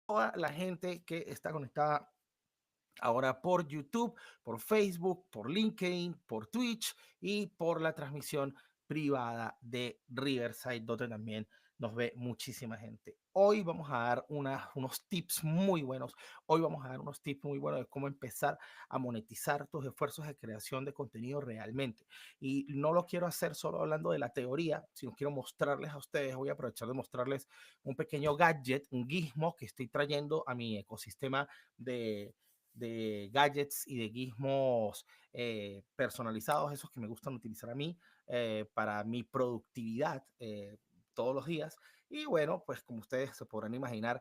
toda la gente que está conectada ahora por YouTube, por Facebook, por LinkedIn, por Twitch y por la transmisión privada de Riverside, donde también nos ve muchísima gente. Hoy vamos a dar unos tips muy buenos. Hoy vamos a dar unos tips muy buenos de cómo empezar a monetizar tus esfuerzos de creación de contenido realmente. Y no lo quiero hacer solo hablando de la teoría, sino quiero mostrarles a ustedes, voy a aprovechar de mostrarles un pequeño gadget, un gizmo que estoy trayendo a mi ecosistema de gadgets y de gizmos personalizados, esos que me gustan utilizar a mí para mi productividad todos los días. Y bueno, pues como ustedes se podrán imaginar,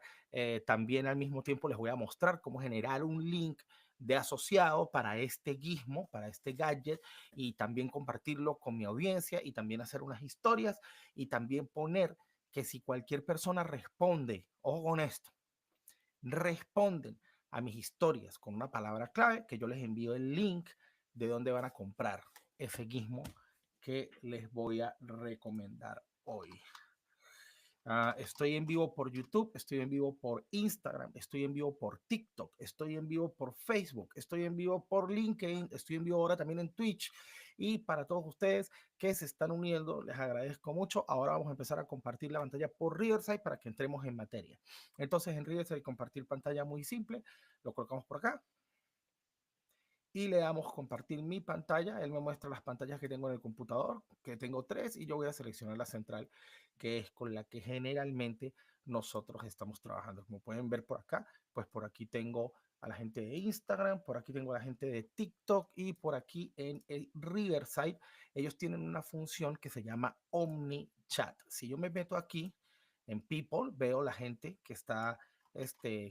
también al mismo tiempo les voy a mostrar cómo generar un link de asociado para este gizmo, para este gadget, y también compartirlo con mi audiencia y también hacer unas historias y también poner que si cualquier persona responde, ojo con esto, responden a mis historias con una palabra clave, que yo les envío el link de dónde van a comprar ese gizmo que les voy a recomendar hoy. Estoy en vivo por YouTube, estoy en vivo por Instagram, estoy en vivo por TikTok, estoy en vivo por Facebook, estoy en vivo por LinkedIn, estoy en vivo ahora también en Twitch. Y para todos ustedes que se están uniendo, les agradezco mucho. Ahora vamos a empezar a compartir la pantalla por Riverside para que entremos en materia. Entonces en Riverside compartir pantalla muy simple, lo colocamos por acá y le damos compartir mi pantalla. Él me muestra las pantallas que tengo en el computador, que tengo tres, y yo voy a seleccionar la central, que es con la que generalmente nosotros estamos trabajando. Como pueden ver por acá, pues por aquí tengo a la gente de Instagram, por aquí tengo a la gente de TikTok y por aquí en el Riverside, ellos tienen una función que se llama Omni Chat. Si yo me meto aquí en People, veo la gente que está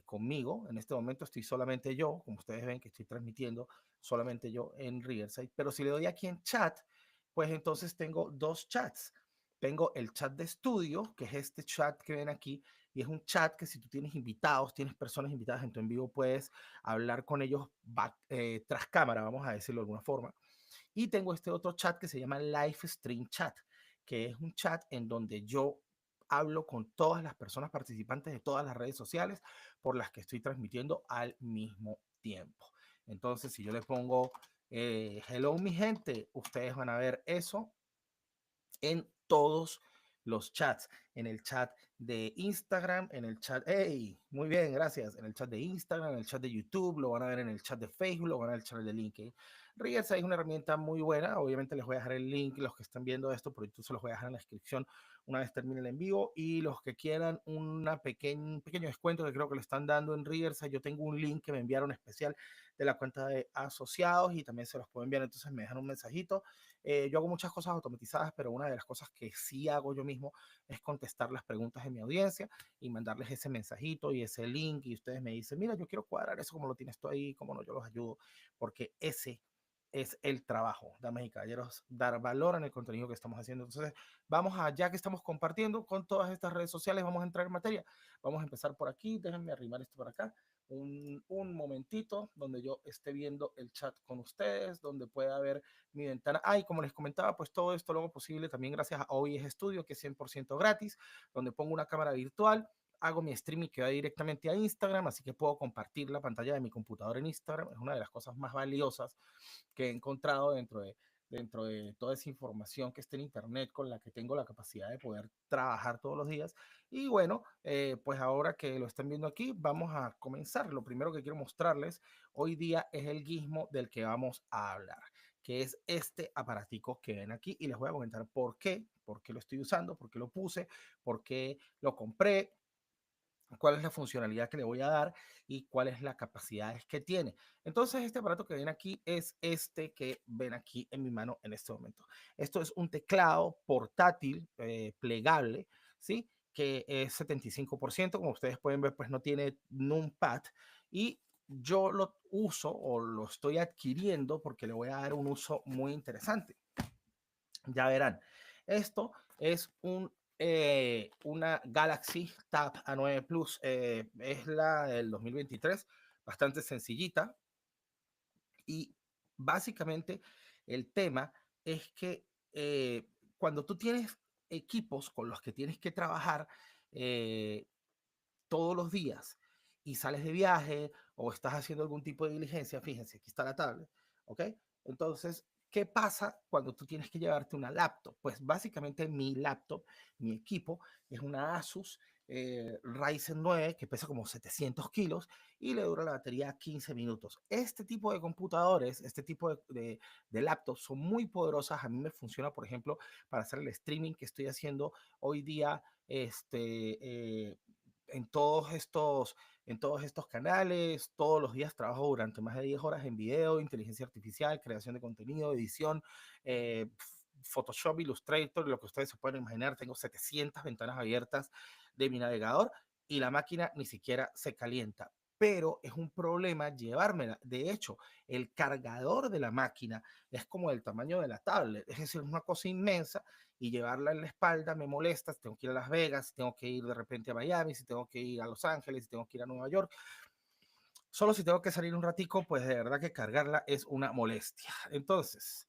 conmigo. En este momento estoy solamente yo, como ustedes ven que estoy transmitiendo solamente yo en Riverside, pero si le doy aquí en chat, pues entonces tengo dos chats. Tengo el chat de estudio, que es este chat que ven aquí, y es un chat que si tú tienes invitados, tienes personas invitadas en tu en vivo, puedes hablar con ellos tras cámara, vamos a decirlo de alguna forma. Y tengo este otro chat que se llama Live Stream Chat, que es un chat en donde yo hablo con todas las personas participantes de todas las redes sociales por las que estoy transmitiendo al mismo tiempo. Entonces, si yo le pongo hello mi gente, ustedes van a ver eso en todos los chats, en el chat de Instagram, en el chat, hey, muy bien, gracias, en el chat de Instagram, en el chat de YouTube, lo van a ver en el chat de Facebook, lo van a ver en el chat de LinkedIn. Riverside es una herramienta muy buena, obviamente les voy a dejar el link, los que están viendo esto, por YouTube se los voy a dejar en la descripción una vez termine el en vivo, y los que quieran un pequeño descuento que creo que le están dando en Riverside, yo tengo un link que me enviaron especial de la cuenta de asociados y también se los puedo enviar, entonces me dejan un mensajito. Yo hago muchas cosas automatizadas, pero una de las cosas que sí hago yo mismo es contestar las preguntas de mi audiencia y mandarles ese mensajito y ese link, y ustedes me dicen, mira, yo quiero cuadrar eso como lo tienes tú ahí, como no, yo los ayudo, porque ese es el trabajo, damas y caballeros, dar valor en el contenido que estamos haciendo. Entonces, vamos a, ya que estamos compartiendo con todas estas redes sociales, vamos a entrar en materia. Vamos a empezar por aquí, déjenme arrimar esto por acá. Un momentito donde yo esté viendo el chat con ustedes, donde pueda ver mi ventana. Y como les comentaba, pues todo esto lo hago posible también gracias a OBS Studio, que es 100% gratis, donde pongo una cámara virtual, hago mi streaming que va directamente a Instagram, así que puedo compartir la pantalla de mi computador en Instagram. Es una de las cosas más valiosas que he encontrado dentro de toda esa información que está en Internet, con la que tengo la capacidad de poder trabajar todos los días. Y bueno, pues ahora que lo están viendo aquí, vamos a comenzar. Lo primero que quiero mostrarles hoy día es el gizmo del que vamos a hablar, que es este aparatico que ven aquí, y les voy a comentar por qué lo estoy usando, por qué lo puse, por qué lo compré, cuál es la funcionalidad que le voy a dar y cuáles las capacidades que tiene. Entonces, este aparato que ven aquí es este que ven aquí en mi mano en este momento. Esto es un teclado portátil plegable, ¿sí? Que es 75%, como ustedes pueden ver, pues no tiene numpad, y yo lo uso o lo estoy adquiriendo porque le voy a dar un uso muy interesante. Ya verán, esto es una Galaxy Tab A9 Plus, es la del 2023, bastante sencillita, y básicamente el tema es que cuando tú tienes equipos con los que tienes que trabajar eh, todos los días, y sales de viaje o estás haciendo algún tipo de diligencia, fíjense, aquí está la tablet, ¿ok? Entonces, ¿qué pasa cuando tú tienes que llevarte una laptop? Pues básicamente mi laptop, mi equipo, es una Asus Ryzen 9 que pesa como 700 kilos y le dura la batería 15 minutos. Este tipo de computadores, este tipo de laptops son muy poderosas. A mí me funciona, por ejemplo, para hacer el streaming que estoy haciendo hoy día en todos estos canales. Todos los días trabajo durante más de 10 horas en video, inteligencia artificial, creación de contenido, edición, eh, Photoshop, Illustrator, lo que ustedes se pueden imaginar. Tengo 700 ventanas abiertas de mi navegador y la máquina ni siquiera se calienta. Pero es un problema llevármela. De hecho, el cargador de la máquina es como del tamaño de la tablet, es decir, es una cosa inmensa y llevarla en la espalda me molesta. Si tengo que ir a Las Vegas, si tengo que ir de repente a Miami, si tengo que ir a Los Ángeles, si tengo que ir a Nueva York, solo si tengo que salir un ratico, pues de verdad que cargarla es una molestia. Entonces,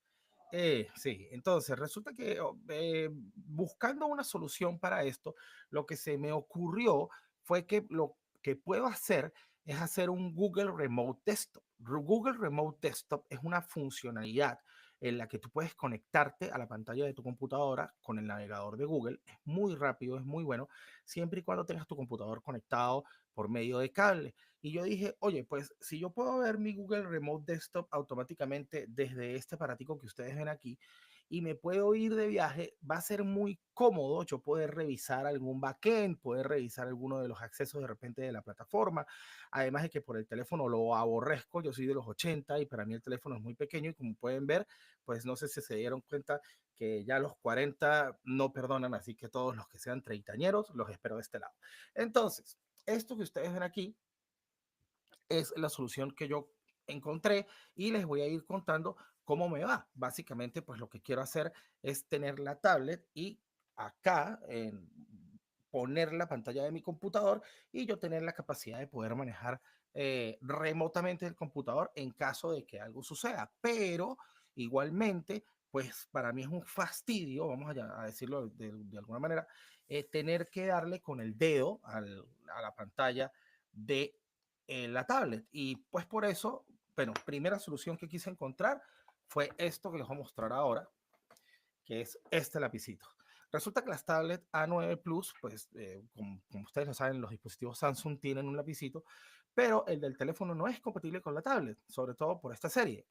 sí, entonces resulta que buscando una solución para esto, lo que se me ocurrió fue que lo que puedo hacer es hacer un Google Remote Desktop. Google Remote Desktop es una funcionalidad en la que tú puedes conectarte a la pantalla de tu computadora con el navegador de Google. Es muy rápido, es muy bueno, siempre y cuando tengas tu computador conectado por medio de cable. Y yo dije, oye, pues si yo puedo ver mi Google Remote Desktop automáticamente desde este aparatico que ustedes ven aquí y me puedo ir de viaje, va a ser muy cómodo yo poder revisar algún backend, poder revisar alguno de los accesos de repente de la plataforma. Además de que por el teléfono lo aborrezco, yo soy de los 80 y para mí el teléfono es muy pequeño y como pueden ver, pues no sé si se dieron cuenta que ya los 40 no perdonan, así que todos los que sean treintañeros los espero de este lado. Entonces, esto que ustedes ven aquí es la solución que yo encontré y les voy a ir contando cómo me va. Básicamente, pues lo que quiero hacer es tener la tablet y acá poner la pantalla de mi computador y yo tener la capacidad de poder manejar remotamente el computador en caso de que algo suceda. Pero igualmente, pues para mí es un fastidio, vamos a decirlo de alguna manera, tener que darle con el dedo a la pantalla de la tablet. Y pues por eso, bueno, primera solución que quise encontrar fue esto que les voy a mostrar ahora, que es este lapicito. Resulta que las tablets A9 Plus, pues como ustedes lo saben, los dispositivos Samsung tienen un lapicito, pero el del teléfono no es compatible con la tablet, sobre todo por esta serie.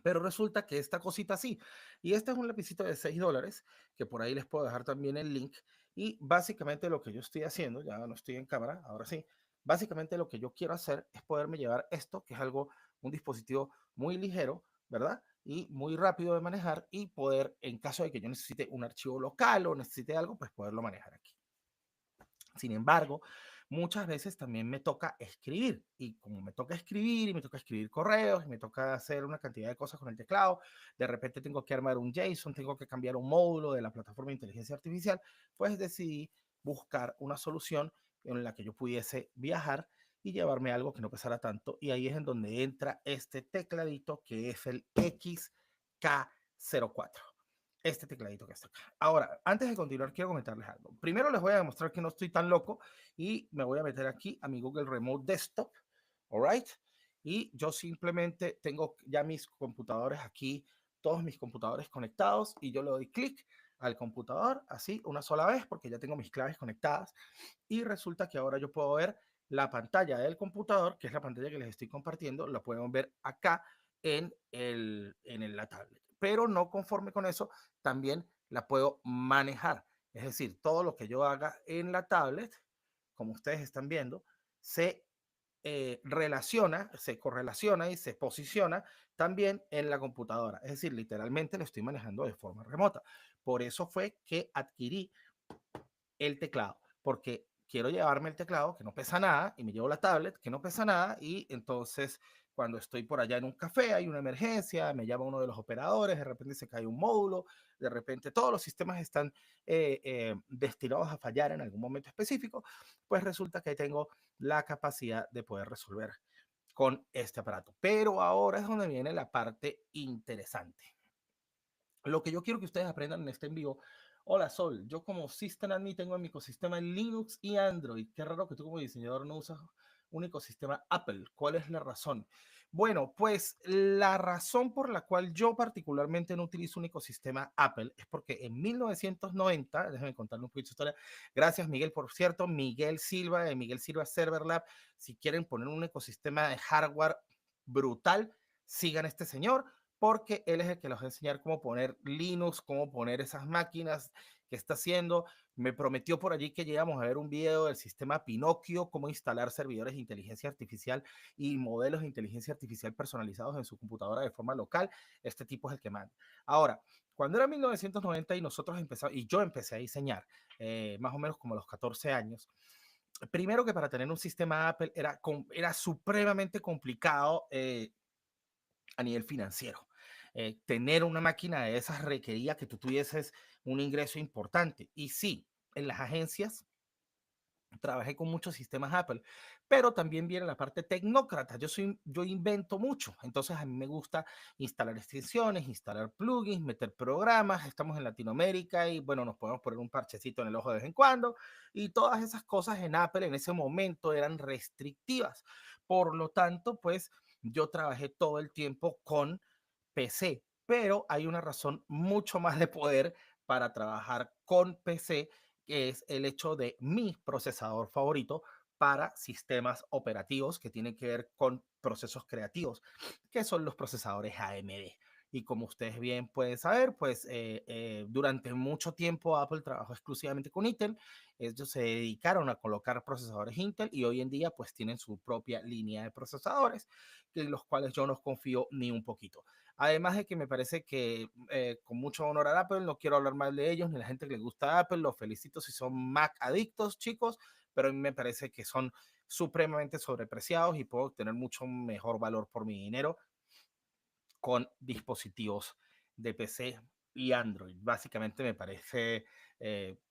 Pero resulta que esta cosita sí. Y este es un lapicito de $6, que por ahí les puedo dejar también el link. Y básicamente lo que yo estoy haciendo, ya no estoy en cámara, ahora sí, básicamente lo que yo quiero hacer es poderme llevar esto, que es algo, un dispositivo muy ligero, ¿verdad? Y muy rápido de manejar y poder, en caso de que yo necesite un archivo local o necesite algo, pues poderlo manejar aquí. Sin embargo, muchas veces también me toca escribir y como me toca escribir y me toca escribir correos y me toca hacer una cantidad de cosas con el teclado, de repente tengo que armar un JSON, tengo que cambiar un módulo de la plataforma de inteligencia artificial, pues decidí buscar una solución en la que yo pudiese viajar y llevarme algo que no pesara tanto. Y ahí es en donde entra este tecladito que es el XK04, este tecladito que está acá. Ahora, antes de continuar, quiero comentarles algo. Primero les voy a demostrar que no estoy tan loco y me voy a meter aquí a mi Google Remote Desktop, alright. Y yo simplemente tengo ya mis computadores aquí, todos mis computadores conectados y yo le doy clic al computador así una sola vez porque ya tengo mis claves conectadas y resulta que ahora yo puedo ver la pantalla del computador, que es la pantalla que les estoy compartiendo, la pueden ver acá la tablet. Pero no conforme con eso, también la puedo manejar. Es decir, todo lo que yo haga en la tablet, como ustedes están viendo, se relaciona, se correlaciona y se posiciona también en la computadora. Es decir, literalmente lo estoy manejando de forma remota. Por eso fue que adquirí el teclado, porque quiero llevarme el teclado que no pesa nada y me llevo la tablet que no pesa nada y entonces cuando estoy por allá en un café, hay una emergencia, me llama uno de los operadores, de repente se cae un módulo, de repente todos los sistemas están destinados a fallar en algún momento específico, pues resulta que tengo la capacidad de poder resolver con este aparato. Pero ahora es donde viene la parte interesante. Lo que yo quiero que ustedes aprendan en este en vivo Hola Sol, yo como System Admin tengo mi ecosistema en Linux y Android. Qué raro que tú como diseñador no usas un ecosistema Apple. ¿Cuál es la razón? Bueno, pues la razón por la cual yo particularmente no utilizo un ecosistema Apple es porque en 1990, déjenme contarle un poquito de historia. Gracias Miguel, por cierto, Miguel Silva de Miguel Silva Server Lab. Si quieren poner un ecosistema de hardware brutal, sigan a este señor porque él es el que les va a enseñar cómo poner Linux, cómo poner esas máquinas que está haciendo. Me prometió por allí que llegamos a ver un video del sistema Pinocchio, cómo instalar servidores de inteligencia artificial y modelos de inteligencia artificial personalizados en su computadora de forma local. Este tipo es el que manda. Ahora, cuando era 1990 y nosotros empezamos, y yo empecé a diseñar, más o menos como a los 14 años, primero que para tener un sistema Apple era supremamente complicado a nivel financiero. Tener una máquina de esas requería que tú tuvieses un ingreso importante. Y sí, en las agencias trabajé con muchos sistemas Apple, pero también viene la parte tecnócrata. Yo invento mucho, entonces a mí me gusta instalar extensiones, instalar plugins, meter programas. Estamos en Latinoamérica y bueno, nos podemos poner un parchecito en el ojo de vez en cuando y todas esas cosas en Apple en ese momento eran restrictivas. Por lo tanto, pues yo trabajé todo el tiempo con PC, pero hay una razón mucho más de poder para trabajar con PC, que es el hecho de mi procesador favorito para sistemas operativos que tienen que ver con procesos creativos, que son los procesadores AMD. Y como ustedes bien pueden saber, pues durante mucho tiempo Apple trabajó exclusivamente con Intel. Ellos se dedicaron a colocar procesadores Intel y hoy en día pues tienen su propia línea de procesadores, en los cuales yo no confío ni un poquito. Además de que me parece que con mucho honor a Apple, no quiero hablar mal de ellos, ni la gente que les gusta Apple, los felicito si son Mac adictos, chicos, pero a mí me parece que son supremamente sobrepreciados y puedo obtener mucho mejor valor por mi dinero con dispositivos de PC y Android. Básicamente me parece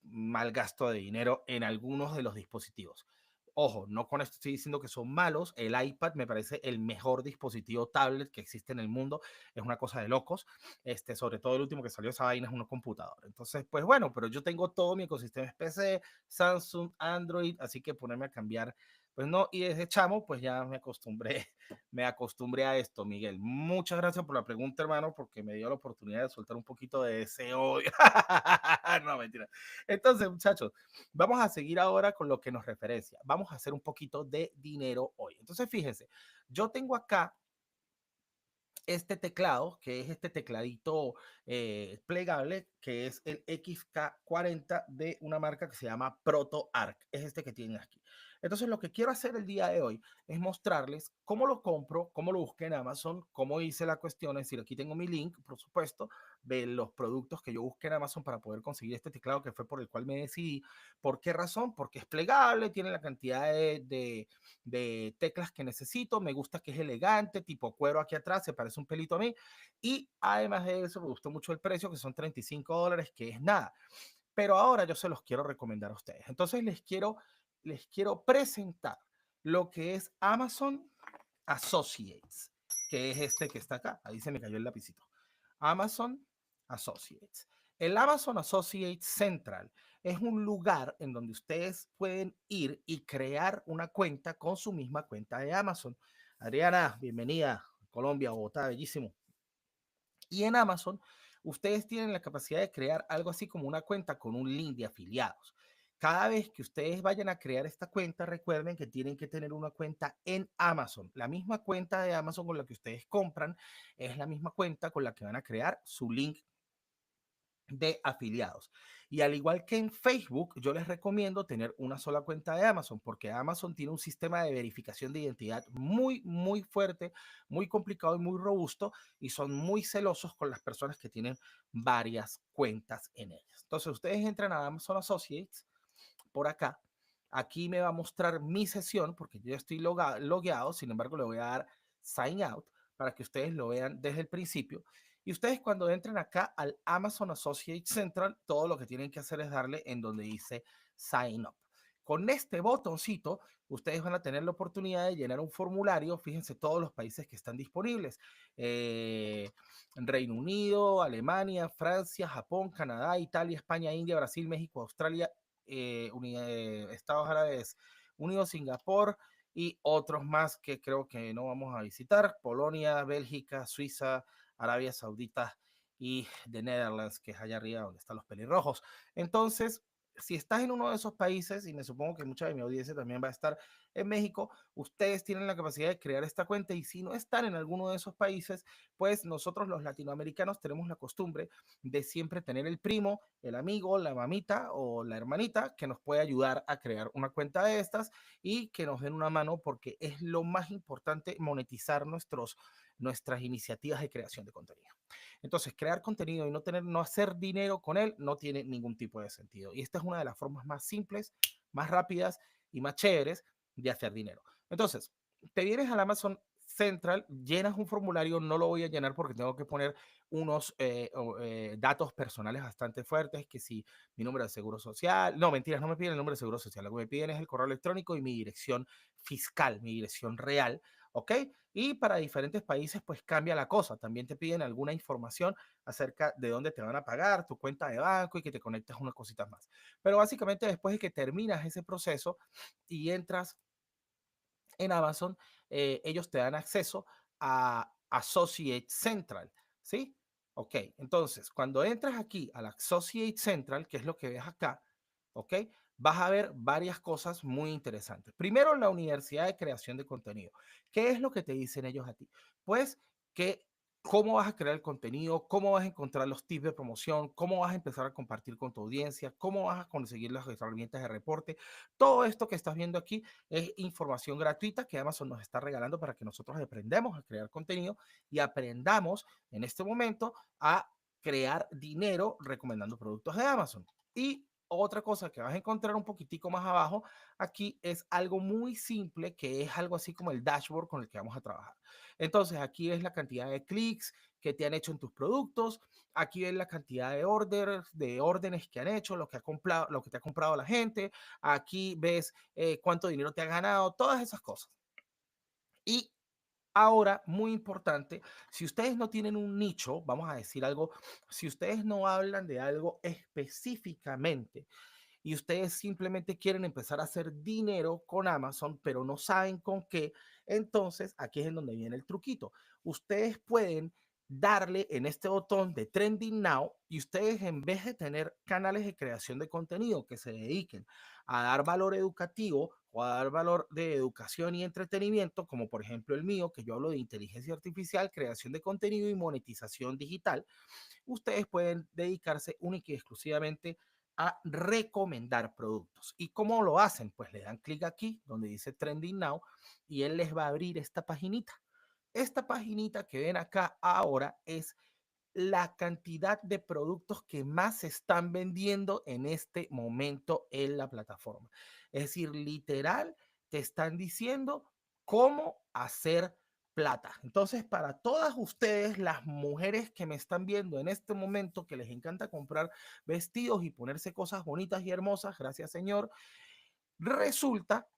mal gasto de dinero en algunos de los dispositivos. Ojo, no con esto estoy diciendo que son malos. El iPad me parece el mejor dispositivo tablet que existe en el mundo. Es una cosa de locos. Sobre todo el último que salió esa vaina es una computadora. Entonces, pues bueno, pero yo tengo todo mi ecosistema PC, Samsung, Android, así que ponerme a cambiar, pues no. Y desde chamo, pues ya me acostumbré a esto, Miguel. Muchas gracias por la pregunta, hermano, porque me dio la oportunidad de soltar un poquito de ese odio. No, mentira. Entonces, muchachos, vamos a seguir ahora con lo que nos referencia. Vamos a hacer un poquito de dinero hoy. Entonces, fíjense, yo tengo acá este teclado, que es este tecladito plegable, que es el XK40 de una marca que se llama ProtoArc. Es este que tienen aquí. Entonces, lo que quiero hacer el día de hoy es mostrarles cómo lo compro, cómo lo busqué en Amazon, cómo hice la cuestión. Es decir, aquí tengo mi link, por supuesto, de los productos que yo busqué en Amazon para poder conseguir este teclado, que fue por el cual me decidí. ¿Por qué razón? Porque es plegable, tiene la cantidad de teclas que necesito, me gusta que es elegante, tipo cuero aquí atrás, se parece un pelito a mí, y además de eso me gustó mucho el precio, que son $35, que es nada. Pero ahora yo se los quiero recomendar a ustedes. Entonces les quiero presentar lo que es Amazon Associates, que es este que está acá. Ahí se me cayó el lapicito. Amazon Associates. El Amazon Associates Central es un lugar en donde ustedes pueden ir y crear una cuenta con su misma cuenta de Amazon. Adriana, bienvenida a Colombia, Bogotá, bellísimo. Y en Amazon, ustedes tienen la capacidad de crear algo así como una cuenta con un link de afiliados. Cada vez que ustedes vayan a crear esta cuenta, recuerden que tienen que tener una cuenta en Amazon. La misma cuenta de Amazon con la que ustedes compran es la misma cuenta con la que van a crear su link de afiliados. Y al igual que en Facebook, yo les recomiendo tener una sola cuenta de Amazon, porque Amazon tiene un sistema de verificación de identidad muy, muy fuerte, muy complicado y muy robusto, y son muy celosos con las personas que tienen varias cuentas en ellas. Entonces, ustedes entran a Amazon Associates por acá. Aquí me va a mostrar mi sesión, porque yo estoy logueado, sin embargo, le voy a dar sign out para que ustedes lo vean desde el principio. Y ustedes cuando entren acá al Amazon Associate Central, todo lo que tienen que hacer es darle en donde dice Sign Up. Con este botoncito, ustedes van a tener la oportunidad de llenar un formulario. Fíjense todos los países que están disponibles. Reino Unido, Alemania, Francia, Japón, Canadá, Italia, España, India, Brasil, México, Australia, Estados Árabes Unidos, Singapur y otros más que creo que no vamos a visitar. Polonia, Bélgica, Suiza, Arabia Saudita y de Netherlands, que es allá arriba donde están los pelirrojos. Entonces, si estás en uno de esos países, y me supongo que mucha de mi audiencia también va a estar en México, ustedes tienen la capacidad de crear esta cuenta, y si no están en alguno de esos países, pues nosotros los latinoamericanos tenemos la costumbre de siempre tener el primo, el amigo, la mamita o la hermanita que nos puede ayudar a crear una cuenta de estas y que nos den una mano, porque es lo más importante monetizar nuestras iniciativas de creación de contenido. Entonces, crear contenido y no hacer dinero con él no tiene ningún tipo de sentido. Y esta es una de las formas más simples, más rápidas y más chéveres de hacer dinero. Entonces, te vienes al Amazon Central, llenas un formulario. No lo voy a llenar porque tengo que poner unos datos personales bastante fuertes, que si mi número de seguro social, no, mentiras, no me piden el número de seguro social, lo que me piden es el correo electrónico y mi dirección fiscal, mi dirección real, ¿ok? Y para diferentes países pues cambia la cosa. También te piden alguna información acerca de dónde te van a pagar, tu cuenta de banco, y que te conectes unas cositas más. Pero básicamente, después de que terminas ese proceso y entras en Amazon, ellos te dan acceso a Associate Central, ¿sí? Ok, entonces cuando entras aquí al Associate Central, que es lo que ves acá, ok, vas a ver varias cosas muy interesantes. Primero, la Universidad de Creación de Contenido. ¿Qué es lo que te dicen ellos a ti? Pues que cómo vas a crear el contenido, cómo vas a encontrar los tips de promoción, cómo vas a empezar a compartir con tu audiencia, cómo vas a conseguir las herramientas de reporte. Todo esto que estás viendo aquí es información gratuita que Amazon nos está regalando para que nosotros aprendamos a crear contenido y aprendamos en este momento a crear dinero recomendando productos de Amazon. Y otra cosa que vas a encontrar un poquitico más abajo aquí es algo muy simple, que es algo así como el dashboard con el que vamos a trabajar. Entonces aquí es la cantidad de clics que te han hecho en tus productos. Aquí ves la cantidad de órdenes que han hecho, lo que te ha comprado la gente. Aquí ves cuánto dinero te ha ganado, todas esas cosas. Y ahora, muy importante, si ustedes no tienen un nicho, vamos a decir algo, si ustedes no hablan de algo específicamente y ustedes simplemente quieren empezar a hacer dinero con Amazon, pero no saben con qué, entonces aquí es en donde viene el truquito. Ustedes pueden darle en este botón de Trending Now, y ustedes, en vez de tener canales de creación de contenido que se dediquen a dar valor educativo o a dar valor de educación y entretenimiento, como por ejemplo el mío, que yo hablo de inteligencia artificial, creación de contenido y monetización digital, ustedes pueden dedicarse única y exclusivamente a recomendar productos. ¿Y cómo lo hacen? Pues le dan clic aquí donde dice Trending Now y él les va a abrir esta paginita. Esta paginita que ven acá ahora es la cantidad de productos que más se están vendiendo en este momento en la plataforma. Es decir, literal, te están diciendo cómo hacer plata. Entonces, para todas ustedes, las mujeres que me están viendo en este momento, que les encanta comprar vestidos y ponerse cosas bonitas y hermosas, gracias Señor, resulta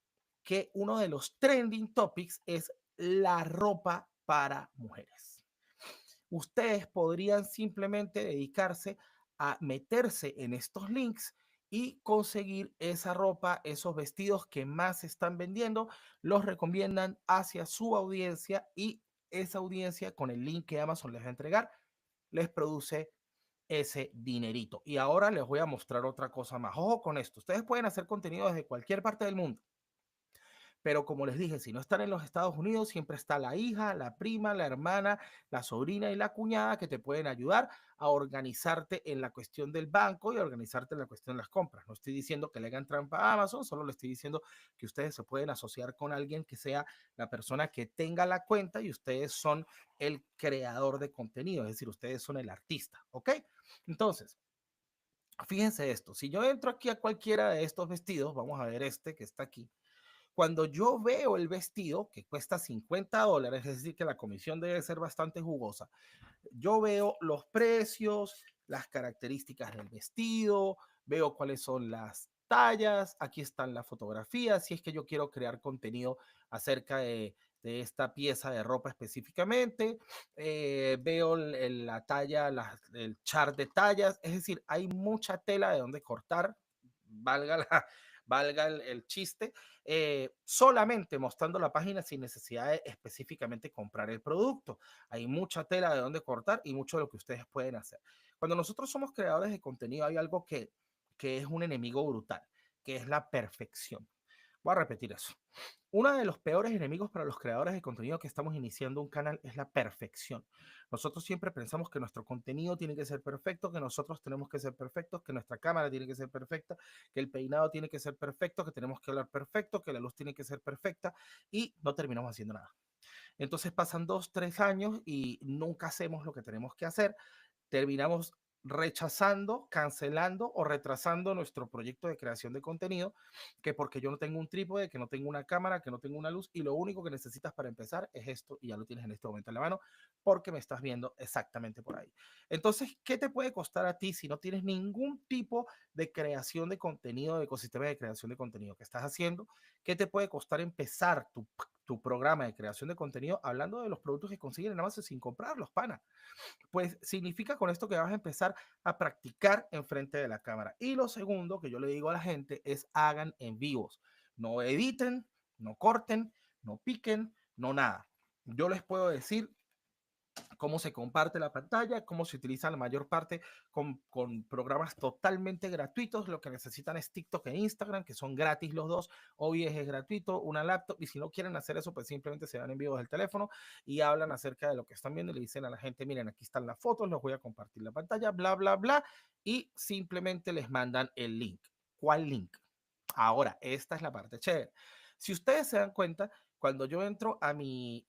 que uno de los trending topics es la ropa para mujeres. Ustedes podrían simplemente dedicarse a meterse en estos links y conseguir esa ropa, esos vestidos que más se están vendiendo, los recomiendan hacia su audiencia, y esa audiencia, con el link que Amazon les va a entregar, les produce ese dinerito. Y ahora les voy a mostrar otra cosa más. Ojo con esto, ustedes pueden hacer contenido desde cualquier parte del mundo. Pero como les dije, si no están en los Estados Unidos, siempre está la hija, la prima, la hermana, la sobrina y la cuñada, que te pueden ayudar a organizarte en la cuestión del banco y a organizarte en la cuestión de las compras. No estoy diciendo que le hagan trampa a Amazon, solo le estoy diciendo que ustedes se pueden asociar con alguien que sea la persona que tenga la cuenta y ustedes son el creador de contenido, es decir, ustedes son el artista, ¿ok? Entonces, fíjense esto, si yo entro aquí a cualquiera de estos vestidos, vamos a ver este que está aquí. Cuando yo veo el vestido, que cuesta $50, es decir, que la comisión debe ser bastante jugosa, yo veo los precios, las características del vestido, veo cuáles son tallas, aquí están las fotografías, si es que yo quiero crear contenido acerca de esta pieza de ropa específicamente, veo la talla, el chart de tallas, es decir, hay mucha tela de donde cortar, valga, valga el chiste, solamente mostrando la página sin necesidad de específicamente comprar el producto. Hay mucha tela de donde cortar y mucho de lo que ustedes pueden hacer. Cuando nosotros somos creadores de contenido hay algo que es un enemigo brutal, que es la perfección. Voy a repetir eso. Uno de los peores enemigos para los creadores de contenido que estamos iniciando un canal es la perfección. Nosotros siempre pensamos que nuestro contenido tiene que ser perfecto, que nosotros tenemos que ser perfectos, que nuestra cámara tiene que ser perfecta, que el peinado tiene que ser perfecto, que tenemos que hablar perfecto, que la luz tiene que ser perfecta y no terminamos haciendo nada. Entonces pasan 2, 3 años y nunca hacemos lo que tenemos que hacer, terminamos rechazando, cancelando o retrasando nuestro proyecto de creación de contenido, que porque yo no tengo un trípode, que no tengo una cámara, que no tengo una luz y lo único que necesitas para empezar es esto y ya lo tienes en este momento en la mano porque me estás viendo exactamente por ahí. Entonces, ¿qué te puede costar a ti si no tienes ningún tipo de creación de contenido, de ecosistema de creación de contenido que estás haciendo? ¿Qué te puede costar empezar tu programa de creación de contenido hablando de los productos que consiguen en Amazon sin comprarlos, pana? Pues significa con esto que vas a empezar a practicar enfrente de la cámara. Y lo segundo que yo le digo a la gente es hagan en vivos. No editen, no corten, no piquen, no nada. Yo les puedo decir cómo se comparte la pantalla, cómo se utiliza la mayor parte con programas totalmente gratuitos. Lo que necesitan es TikTok e Instagram, que son gratis los dos. OBS es gratuito, una laptop. Y si no quieren hacer eso, pues simplemente se van en vivo del teléfono y hablan acerca de lo que están viendo y le dicen a la gente, miren, aquí están las fotos, les voy a compartir la pantalla, bla, bla, bla. Y simplemente les mandan el link. ¿Cuál link? Ahora, esta es la parte chévere. Si ustedes se dan cuenta, cuando yo entro a mi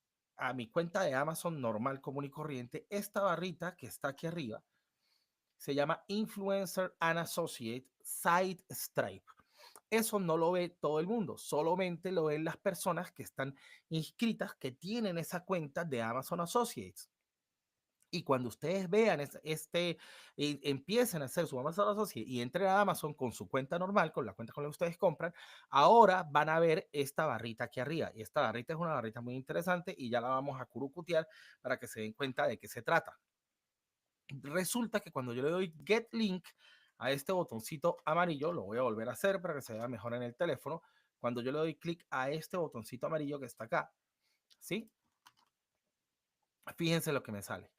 cuenta de Amazon normal, común y corriente, esta barrita que está aquí arriba se llama Influencer and Associate Side Stripe. Eso no lo ve todo el mundo, solamente lo ven las personas que están inscritas, que tienen esa cuenta de Amazon Associates. Y cuando ustedes vean empiecen a hacer su Amazon Associate y entren a Amazon con su cuenta normal, con la cuenta con la que ustedes compran, ahora van a ver esta barrita aquí arriba. Y esta barrita es una barrita muy interesante y ya la vamos a curucutear para que se den cuenta de qué se trata. Resulta que cuando yo le doy Get Link a este botoncito amarillo, lo voy a volver a hacer para que se vea mejor en el teléfono. Cuando yo le doy clic a este botoncito amarillo que está acá, ¿sí? Fíjense lo que me sale.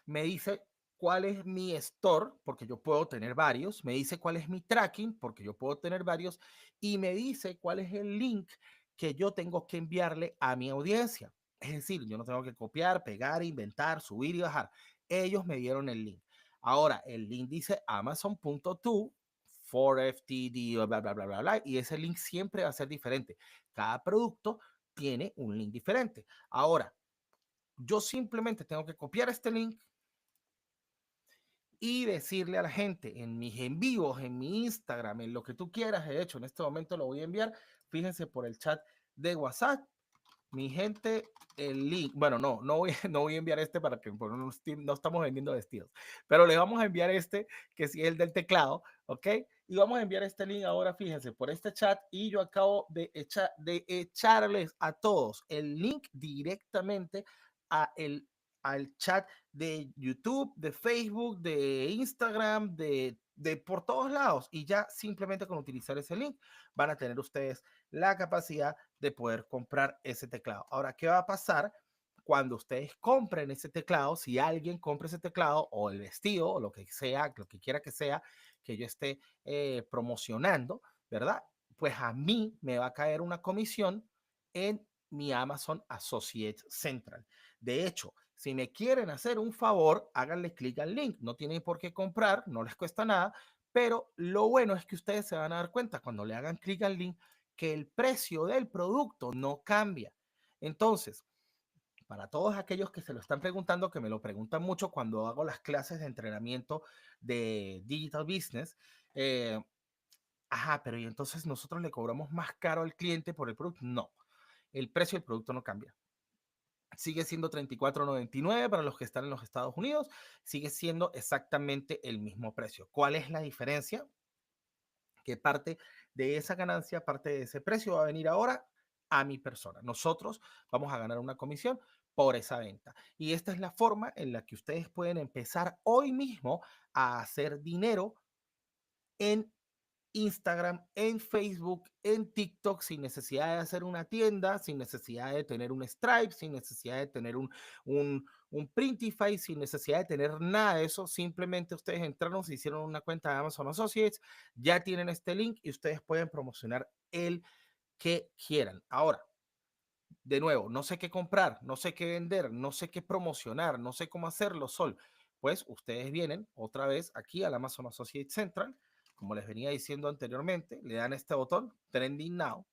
Me dice cuál es mi store, porque yo puedo tener varios, me dice cuál es mi tracking, porque yo puedo tener varios, y me dice cuál es el link que yo tengo que enviarle a mi audiencia. Es decir, yo no tengo que copiar, pegar, inventar, subir y bajar. Ellos me dieron el link. Ahora, el link dice amazon.to for FTD, bla, bla, bla, bla, bla, y ese link siempre va a ser diferente. Cada producto tiene un link diferente. Ahora, yo simplemente tengo que copiar este link, y decirle a la gente en mis en vivos, en mi Instagram, en lo que tú quieras. De hecho, en este momento lo voy a enviar. Fíjense por el chat de WhatsApp. Mi gente, el link, bueno, no voy a enviar este para que no estamos vendiendo vestidos, pero le vamos a enviar este, que sí es el del teclado, ¿ok? Y vamos a enviar este link ahora, fíjense, por este chat y yo acabo de echarles a todos el link directamente a al chat de YouTube, de Facebook, de Instagram, de por todos lados y ya simplemente con utilizar ese link van a tener ustedes la capacidad de poder comprar ese teclado. Ahora, ¿qué va a pasar cuando ustedes compren ese teclado? Si alguien compra ese teclado o el vestido o lo que sea, lo que quiera que sea que yo esté promocionando, ¿verdad? Pues a mí me va a caer una comisión en mi Amazon Associate Central. De hecho, si me quieren hacer un favor, háganle clic al link. No tienen por qué comprar, no les cuesta nada, pero lo bueno es que ustedes se van a dar cuenta cuando le hagan clic al link que el precio del producto no cambia. Entonces, para todos aquellos que se lo están preguntando, que me lo preguntan mucho cuando hago las clases de entrenamiento de Digital Business, ajá, pero ¿y entonces nosotros le cobramos más caro al cliente por el producto? No, el precio del producto no cambia. Sigue siendo 34.99 para los que están en los Estados Unidos, sigue siendo exactamente el mismo precio. ¿Cuál es la diferencia? que parte de esa ganancia, parte de ese precio va a venir ahora a mi persona. Nosotros vamos a ganar una comisión por esa venta. Y esta es la forma en la que ustedes pueden empezar hoy mismo a hacer dinero en Instagram, en Facebook, en TikTok, sin necesidad de hacer una tienda, sin necesidad de tener un Stripe, sin necesidad de tener un Printify, sin necesidad de tener nada de eso. Simplemente ustedes entraron, se hicieron una cuenta de Amazon Associates, ya tienen este link y ustedes pueden promocionar el que quieran. Ahora, de nuevo, no sé qué comprar, no sé qué vender, no sé qué promocionar, no sé cómo hacerlo, Sol. Pues ustedes vienen otra vez aquí al Amazon Associate Central, como les venía diciendo anteriormente, le dan este botón, Trending Now,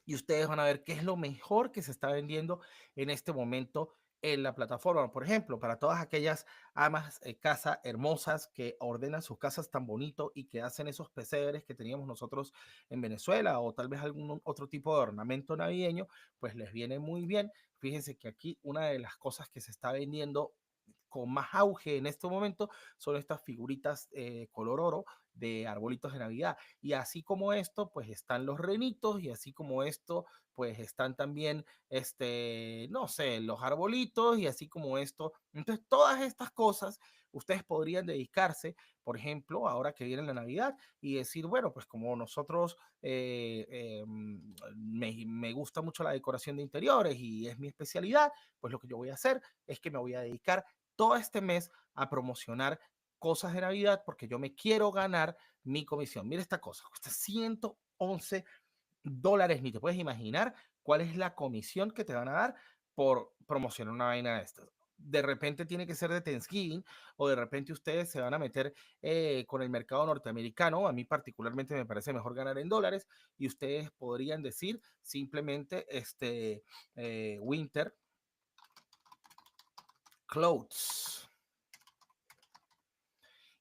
y ustedes van a ver qué es lo mejor que se está vendiendo en este momento en la plataforma. Por ejemplo, para todas aquellas amas de casa hermosas que ordenan sus casas tan bonito y que hacen esos pesebres que teníamos nosotros en Venezuela o tal vez algún otro tipo de ornamento navideño, pues les viene muy bien. Fíjense que aquí una de las cosas que se está vendiendo con más auge en este momento son estas figuritas color oro de arbolitos de Navidad. Y así como esto, pues están los renitos y así como esto, pues están también, no sé, los arbolitos y así como esto. Entonces, todas estas cosas ustedes podrían dedicarse, por ejemplo, ahora que viene la Navidad y decir, bueno, pues como nosotros me gusta mucho la decoración de interiores y es mi especialidad, pues lo que yo voy a hacer es que me voy a dedicar todo este mes a promocionar cosas de Navidad porque yo me quiero ganar mi comisión. Mira esta cosa, cuesta $111. Ni te puedes imaginar cuál es la comisión que te van a dar por promocionar una vaina de estas. De repente tiene que ser de Thanksgiving o de repente ustedes se van a meter con el mercado norteamericano. A mí particularmente me parece mejor ganar en dólares y ustedes podrían decir simplemente Winter Clothes.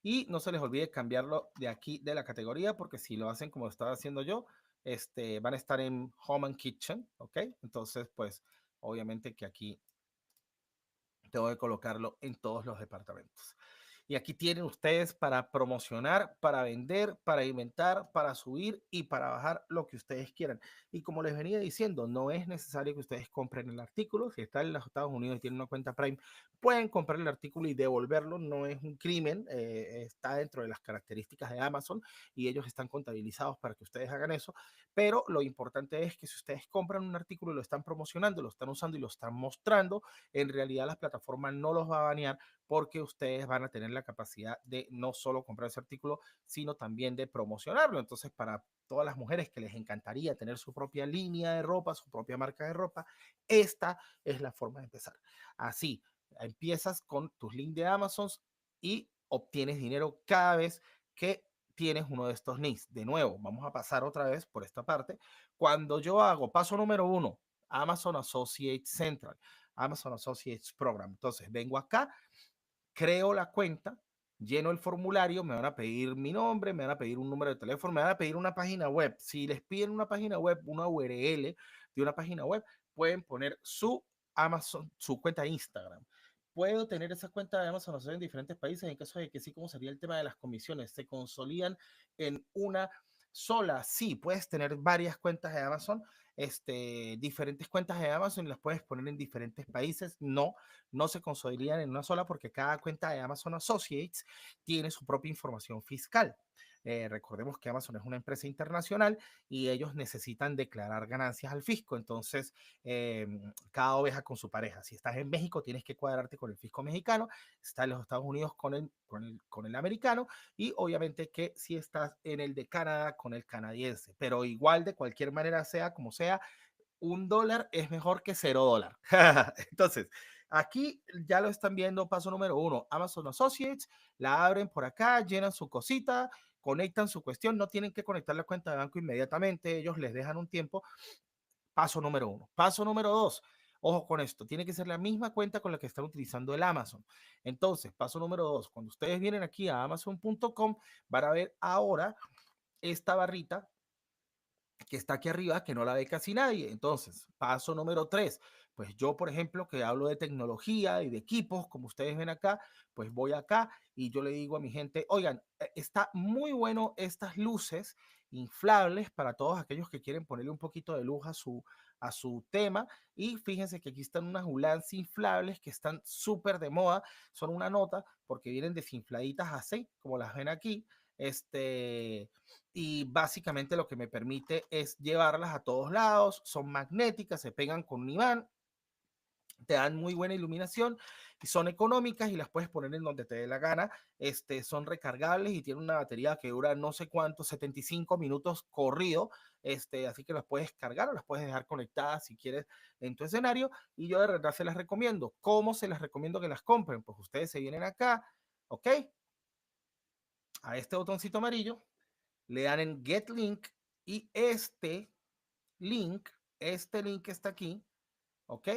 Y no se les olvide cambiarlo de aquí de la categoría, porque si lo hacen como estaba haciendo yo, van a estar en Home and Kitchen, ¿ok? Entonces, pues, obviamente que aquí tengo que colocarlo en todos los departamentos. Y aquí tienen ustedes para promocionar, para vender, para inventar, para subir y para bajar lo que ustedes quieran. Y como les venía diciendo, no es necesario que ustedes compren el artículo. Si están en los Estados Unidos y tienen una cuenta Prime, pueden comprar el artículo y devolverlo. No es un crimen. Está dentro de las características de Amazon y ellos están contabilizados para que ustedes hagan eso. Pero lo importante es que si ustedes compran un artículo y lo están promocionando, lo están usando y lo están mostrando, en realidad la plataforma no los va a banear porque ustedes van a tener la capacidad de no solo comprar ese artículo, sino también de promocionarlo. Entonces, para todas las mujeres que les encantaría tener su propia línea de ropa, su propia marca de ropa, esta es la forma de empezar. Así, empiezas con tus links de Amazon y obtienes dinero cada vez que tienes uno de estos links. De nuevo, vamos a pasar otra vez por esta parte. Cuando yo hago paso número 1, Amazon Associates Central, Amazon Associates Program. Entonces, vengo acá, creo la cuenta, lleno el formulario, me van a pedir mi nombre, me van a pedir un número de teléfono, me van a pedir una página web. Si les piden una página web, una URL de una página web, pueden poner su Amazon, su cuenta de Instagram. Puedo tener esa cuenta de Amazon en diferentes países en caso de que sí, como sería el tema de las comisiones, se consolidan en una sola. Sí, puedes tener varias cuentas de Amazon, diferentes cuentas de Amazon y las puedes poner en diferentes países. No, no se consolidan en una sola porque cada cuenta de Amazon Associates tiene su propia información fiscal. Recordemos que Amazon es una empresa internacional y ellos necesitan declarar ganancias al fisco. Entonces, eh, cada oveja con su pareja. Si estás en México, tienes que cuadrarte con el fisco mexicano. Está en los Estados Unidos con el americano. Y obviamente que si estás en el de Canadá, con el canadiense. Pero igual, de cualquier manera, sea como sea, $1 es mejor que $0. Entonces, aquí ya lo están viendo, paso número 1, Amazon Associates, la abren por acá, llenan su cosita, conectan su cuestión, no tienen que conectar la cuenta de banco inmediatamente, ellos les dejan un tiempo. Paso número 1. Paso número 2. Ojo con esto, tiene que ser la misma cuenta con la que están utilizando el Amazon. Entonces, paso número 2, cuando ustedes vienen aquí a amazon.com, van a ver ahora esta barrita que está aquí arriba, que no la ve casi nadie. Entonces, paso número 3, pues yo, por ejemplo, que hablo de tecnología y de equipos, como ustedes ven acá, pues voy acá y yo le digo a mi gente, oigan, está muy bueno estas luces inflables para todos aquellos que quieren ponerle un poquito de luz a su tema. Y fíjense que aquí están unas ULANs inflables que están súper de moda, son una nota porque vienen desinfladitas así, como las ven aquí. Y básicamente lo que me permite es llevarlas a todos lados, son magnéticas, se pegan con un imán, te dan muy buena iluminación y son económicas y las puedes poner en donde te dé la gana. Son recargables y tienen una batería que dura no sé cuánto, 75 minutos corrido. Así que las puedes cargar o las puedes dejar conectadas si quieres en tu escenario. Y yo de verdad se las recomiendo. ¿Cómo se las recomiendo que las compren? Pues ustedes se vienen acá, ¿ok? A este botoncito amarillo, le dan en Get Link y link, este link que está aquí, ¿ok?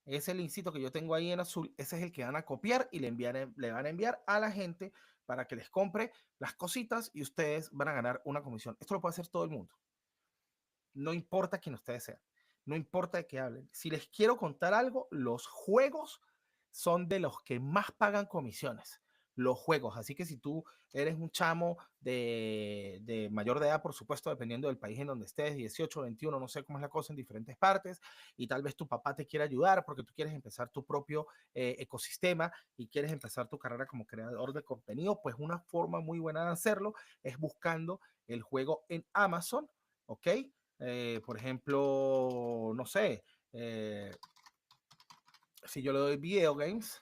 Ese linkcito que yo tengo ahí en azul, ese es el que van a copiar y le van a enviar a la gente para que les compre las cositas y ustedes van a ganar una comisión. Esto lo puede hacer todo el mundo. No importa quién ustedes sean. No importa de qué hablen. Si les quiero contar algo, los juegos son de los que más pagan comisiones. Los juegos. Así que si tú eres un chamo de mayor de edad, por supuesto, dependiendo del país en donde estés, 18, 21, no sé cómo es la cosa en diferentes partes, y tal vez tu papá te quiera ayudar porque tú quieres empezar tu propio ecosistema y quieres empezar tu carrera como creador de contenido, pues una forma muy buena de hacerlo es buscando el juego en Amazon, ¿ok? Por ejemplo, no sé, si yo le doy video games,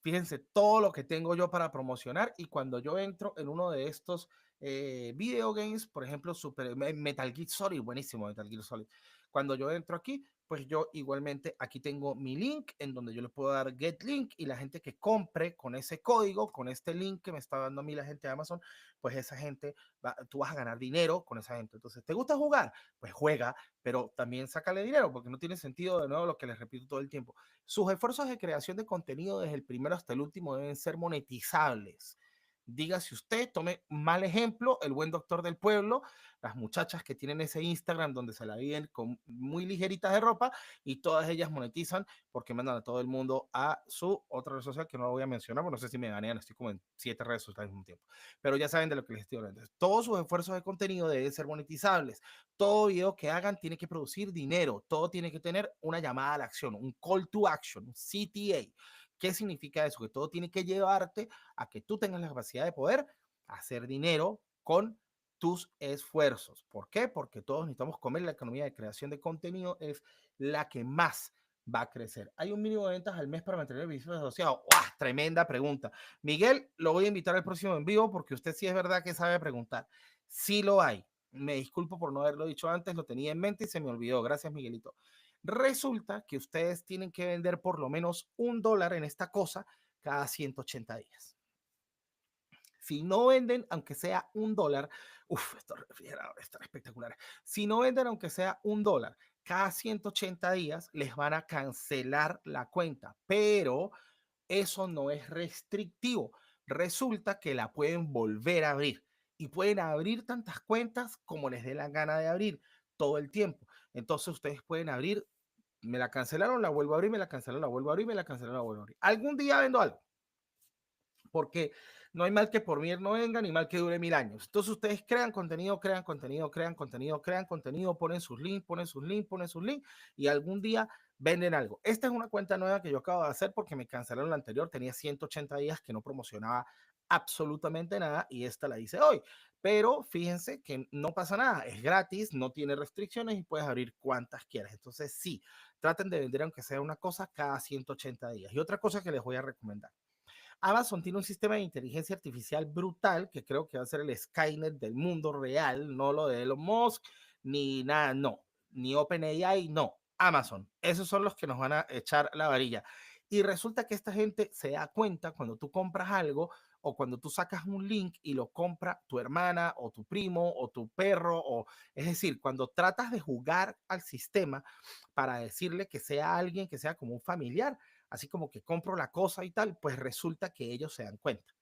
fíjense todo lo que tengo yo para promocionar y cuando yo entro en uno de estos video games, por ejemplo, Metal Gear Solid, buenísimo Metal Gear Solid. Cuando yo entro aquí, pues yo igualmente aquí tengo mi link en donde yo le puedo dar Get Link y la gente que compre con ese código, con este link que me está dando a mí la gente de Amazon, pues esa gente, tú vas a ganar dinero con esa gente. Entonces, ¿te gusta jugar? Pues juega, pero también sácale dinero porque no tiene sentido de nuevo lo que les repito todo el tiempo. Sus esfuerzos de creación de contenido desde el primero hasta el último deben ser monetizables. Dígase usted, tome mal ejemplo, el buen doctor del pueblo, las muchachas que tienen ese Instagram donde se la viven con muy ligeritas de ropa y todas ellas monetizan porque mandan a todo el mundo a su otra red social que no voy a mencionar, porque no sé si me ganean, estoy como en 7 redes sociales al mismo tiempo. Pero ya saben de lo que les estoy hablando. Todos sus esfuerzos de contenido deben ser monetizables. Todo video que hagan tiene que producir dinero, todo tiene que tener una llamada a la acción, un call to action, un CTA. ¿Qué significa eso? Que todo tiene que llevarte a que tú tengas la capacidad de poder hacer dinero con tus esfuerzos. ¿Por qué? Porque todos necesitamos comer. La economía de creación de contenido es la que más va a crecer. ¿Hay un mínimo de ventas al mes para mantener el beneficio asociado? ¡Wow! Tremenda pregunta. Miguel, lo voy a invitar al próximo en vivo porque usted sí es verdad que sabe preguntar. Sí lo hay. Me disculpo por no haberlo dicho antes, lo tenía en mente y se me olvidó. Gracias, Miguelito. Resulta que ustedes tienen que vender por lo menos $1 en esta cosa cada 180 días. Si no venden, aunque sea $1, estos refrigeradores están espectaculares. Si no venden, aunque sea $1 cada 180 días, les van a cancelar la cuenta. Pero eso no es restrictivo. Resulta que la pueden volver a abrir y pueden abrir tantas cuentas como les dé la gana de abrir todo el tiempo. Entonces ustedes pueden abrir, me la cancelaron, la vuelvo a abrir, me la cancelaron, la vuelvo a abrir, me la cancelaron, la vuelvo a abrir. Algún día vendo algo, porque no hay mal que por mí no venga, ni mal que dure 1000 años. Entonces ustedes crean contenido, crean contenido, crean contenido, crean contenido, ponen sus links, ponen sus links, ponen sus links y algún día venden algo. Esta es una cuenta nueva que yo acabo de hacer porque me cancelaron la anterior, tenía 180 días que no promocionaba absolutamente nada y esta la hice hoy. Pero fíjense que no pasa nada, es gratis, no tiene restricciones y puedes abrir cuantas quieras. Entonces sí, traten de vender aunque sea una cosa cada 180 días. Y otra cosa que les voy a recomendar. Amazon tiene un sistema de inteligencia artificial brutal que creo que va a ser el Skynet del mundo real, no lo de Elon Musk, ni nada, no, ni OpenAI, no. Amazon, esos son los que nos van a echar la varilla. Y resulta que esta gente se da cuenta cuando tú compras algo o cuando tú sacas un link y lo compra tu hermana o tu primo o tu perro, o es decir, cuando tratas de jugar al sistema para decirle que sea alguien que sea como un familiar, así como que compro la cosa y tal, pues resulta que ellos se dan cuenta.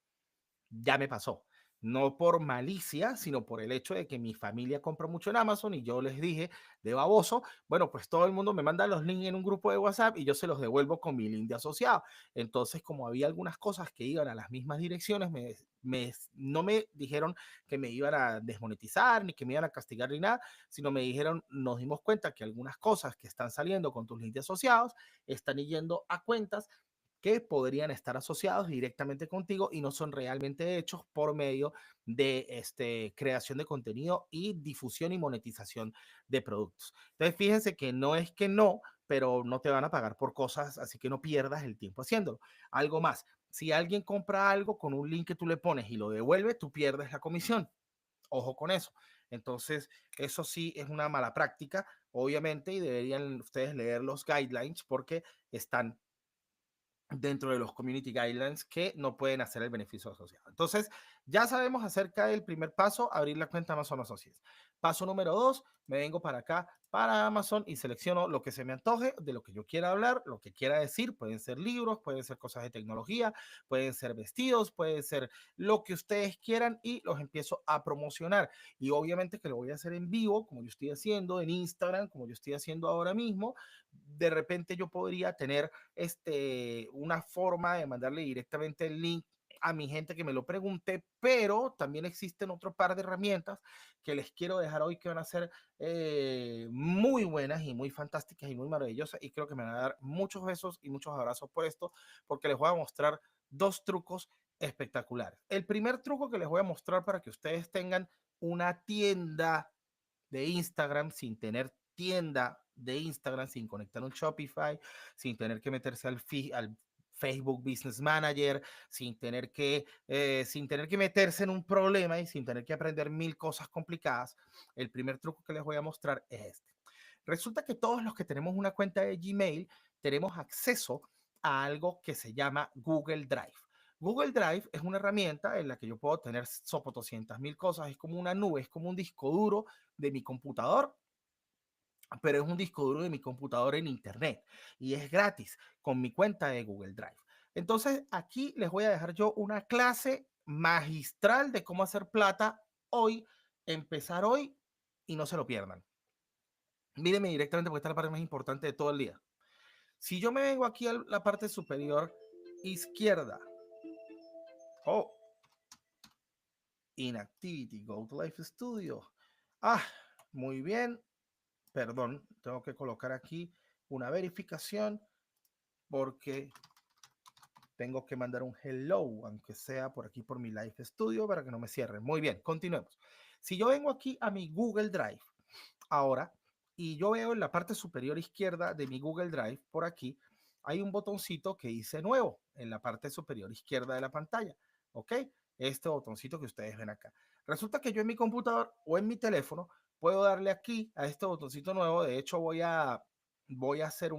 Ya me pasó. no por malicia, sino por el hecho de que mi familia compra mucho en Amazon y yo les dije de baboso, bueno, pues todo el mundo me manda los links en un grupo de WhatsApp y yo se los devuelvo con mi link de asociado. Entonces, como había algunas cosas que iban a las mismas direcciones, no me dijeron que me iban a desmonetizar ni que me iban a castigar ni nada, sino me dijeron, nos dimos cuenta que algunas cosas que están saliendo con tus links de asociados están yendo a cuentas que podrían estar asociados directamente contigo y no son realmente hechos por medio de creación de contenido y difusión y monetización de productos. Entonces, fíjense que no es que no, pero no te van a pagar por cosas, así que no pierdas el tiempo haciéndolo. Algo más, si alguien compra algo con un link que tú le pones y lo devuelve, tú pierdes la comisión. Ojo con eso. Entonces, eso sí es una mala práctica, obviamente, y deberían ustedes leer los guidelines porque están dentro de los community guidelines que no pueden hacer el beneficio asociado. Entonces, ya sabemos acerca del primer paso, abrir la cuenta Amazon Associates. Paso número 2, me vengo para acá, para Amazon y selecciono lo que se me antoje, de lo que yo quiera hablar, lo que quiera decir. Pueden ser libros, pueden ser cosas de tecnología, pueden ser vestidos, puede ser lo que ustedes quieran y los empiezo a promocionar. Y obviamente que lo voy a hacer en vivo, como yo estoy haciendo en Instagram, como yo estoy haciendo ahora mismo. De repente yo podría tener una forma de mandarle directamente el link a mi gente que me lo pregunte, pero también existen otro par de herramientas que les quiero dejar hoy que van a ser muy buenas y muy fantásticas y muy maravillosas y creo que me van a dar muchos besos y muchos abrazos por esto porque les voy a mostrar dos trucos espectaculares. El primer truco que les voy a mostrar para que ustedes tengan una tienda de Instagram sin tener tienda de Instagram, sin conectar un Shopify, sin tener que meterse al Facebook Business Manager, sin tener que meterse en un problema y sin tener que aprender mil cosas complicadas. El primer truco que les voy a mostrar es este. Resulta que todos los que tenemos una cuenta de Gmail tenemos acceso a algo que se llama Google Drive. Google Drive es una herramienta en la que yo puedo tener sopo 200.000 cosas, es como una nube, es como un disco duro de mi computador, pero es un disco duro de mi computador en internet y es gratis con mi cuenta de Google Drive. Entonces, aquí les voy a dejar yo una clase magistral de cómo hacer plata hoy, empezar hoy y no se lo pierdan. Mírenme directamente porque esta es la parte más importante de todo el día. Si yo me vengo aquí a la parte superior izquierda, oh, Inactivity, Go to Life Studio. Ah, muy bien. Perdón, tengo que colocar aquí una verificación porque tengo que mandar un hello, aunque sea por aquí por mi Live Studio para que no me cierren. Muy bien, continuemos. Si yo vengo aquí a mi Google Drive ahora y yo veo en la parte superior izquierda de mi Google Drive, por aquí, hay un botoncito que dice nuevo en la parte superior izquierda de la pantalla. ¿Ok? Este botoncito que ustedes ven acá. Resulta que yo en mi computador o en mi teléfono puedo darle aquí a este botoncito nuevo. De hecho, voy a hacer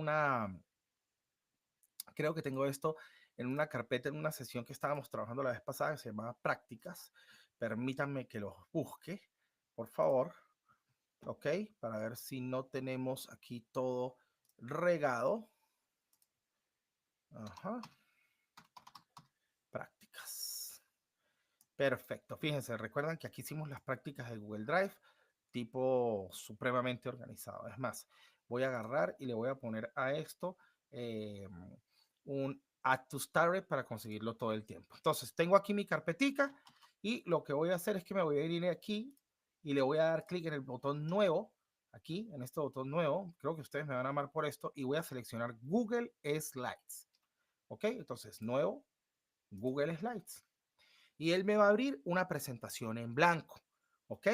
creo que tengo esto en una carpeta, en una sesión que estábamos trabajando la vez pasada, que se llamaba prácticas. Permítanme que los busque, por favor. Ok, para ver si no tenemos aquí todo regado. Ajá. Prácticas. Perfecto. Fíjense, recuerdan que aquí hicimos las prácticas de Google Drive, tipo supremamente organizado. Es más, voy a agarrar y le voy a poner a esto eh, un Add to Start para conseguirlo todo el tiempo. Entonces, tengo aquí mi carpetica y lo que voy a hacer es que me voy a ir aquí y le voy a dar clic en el botón nuevo, aquí, en este botón nuevo. Creo que ustedes me van a amar por esto y voy a seleccionar Google Slides. ¿Ok? Entonces, nuevo, Google Slides y él me va a abrir una presentación en blanco. ¿Ok?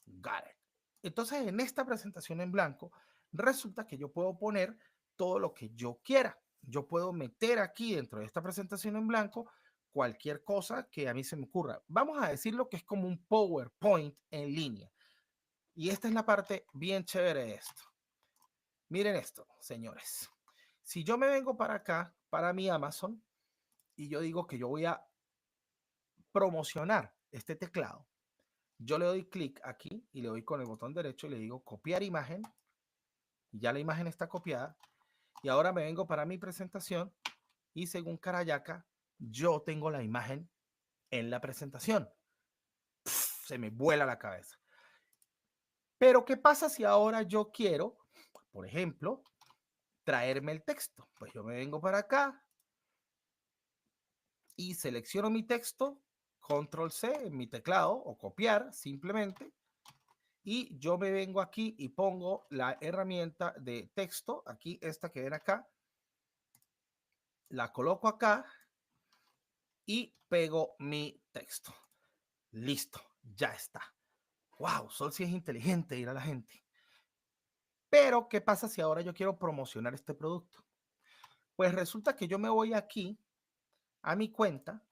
Got it. Entonces, en esta presentación en blanco, resulta que yo puedo poner todo lo que yo quiera. Yo puedo meter aquí dentro de esta presentación en blanco cualquier cosa que a mí se me ocurra. Vamos a decirlo que es como un PowerPoint en línea. Y esta es la parte bien chévere de esto. Miren esto, señores. Si yo me vengo para acá, para mi Amazon, y yo digo que yo voy a promocionar este teclado, yo le doy clic aquí y le doy con el botón derecho y le digo copiar imagen. Y ya la imagen está copiada. Y ahora me vengo para mi presentación y según Carayaca, yo tengo la imagen en la presentación. se me vuela la cabeza. Pero ¿qué pasa si ahora yo quiero, por ejemplo, traerme el texto? Pues yo me vengo para acá y selecciono mi texto, control C en mi teclado o copiar simplemente. Y yo me vengo aquí y pongo la herramienta de texto, aquí esta que ven acá, la coloco acá y pego mi texto. Listo, ya está. Wow, Sol sí es inteligente, dirá la gente. Pero, ¿qué pasa si ahora yo quiero promocionar este producto? Pues resulta que yo me voy aquí a mi cuenta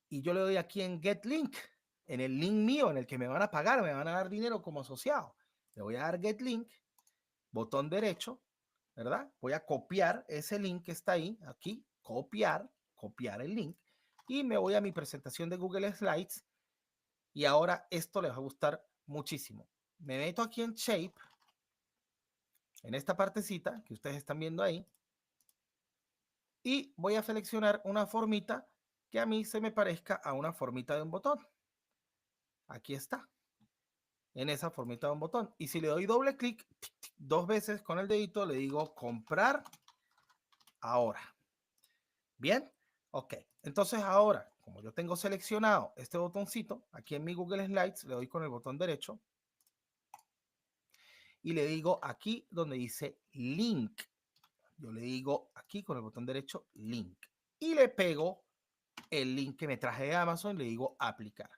y yo le doy aquí en Get Link, en el link mío, en el que me van a pagar, me van a dar dinero como asociado. Le voy a dar Get Link, botón derecho, ¿verdad? Voy a copiar ese link que está ahí, aquí, copiar el link, y me voy a mi presentación de Google Slides, y ahora esto les va a gustar muchísimo. Me meto aquí en Shape, en esta partecita que ustedes están viendo ahí, y voy a seleccionar una formita que a mí se me parezca a una formita de un botón. Aquí está, en esa formita de un botón. Y si le doy doble clic, dos veces con el dedito, le digo comprar ahora. Bien, ok. Entonces ahora, como yo tengo seleccionado este botoncito, aquí en mi Google Slides, le doy con el botón derecho y le digo aquí donde dice link. Yo le digo aquí con el botón derecho link y le pego el link que me traje de Amazon y le digo aplicar.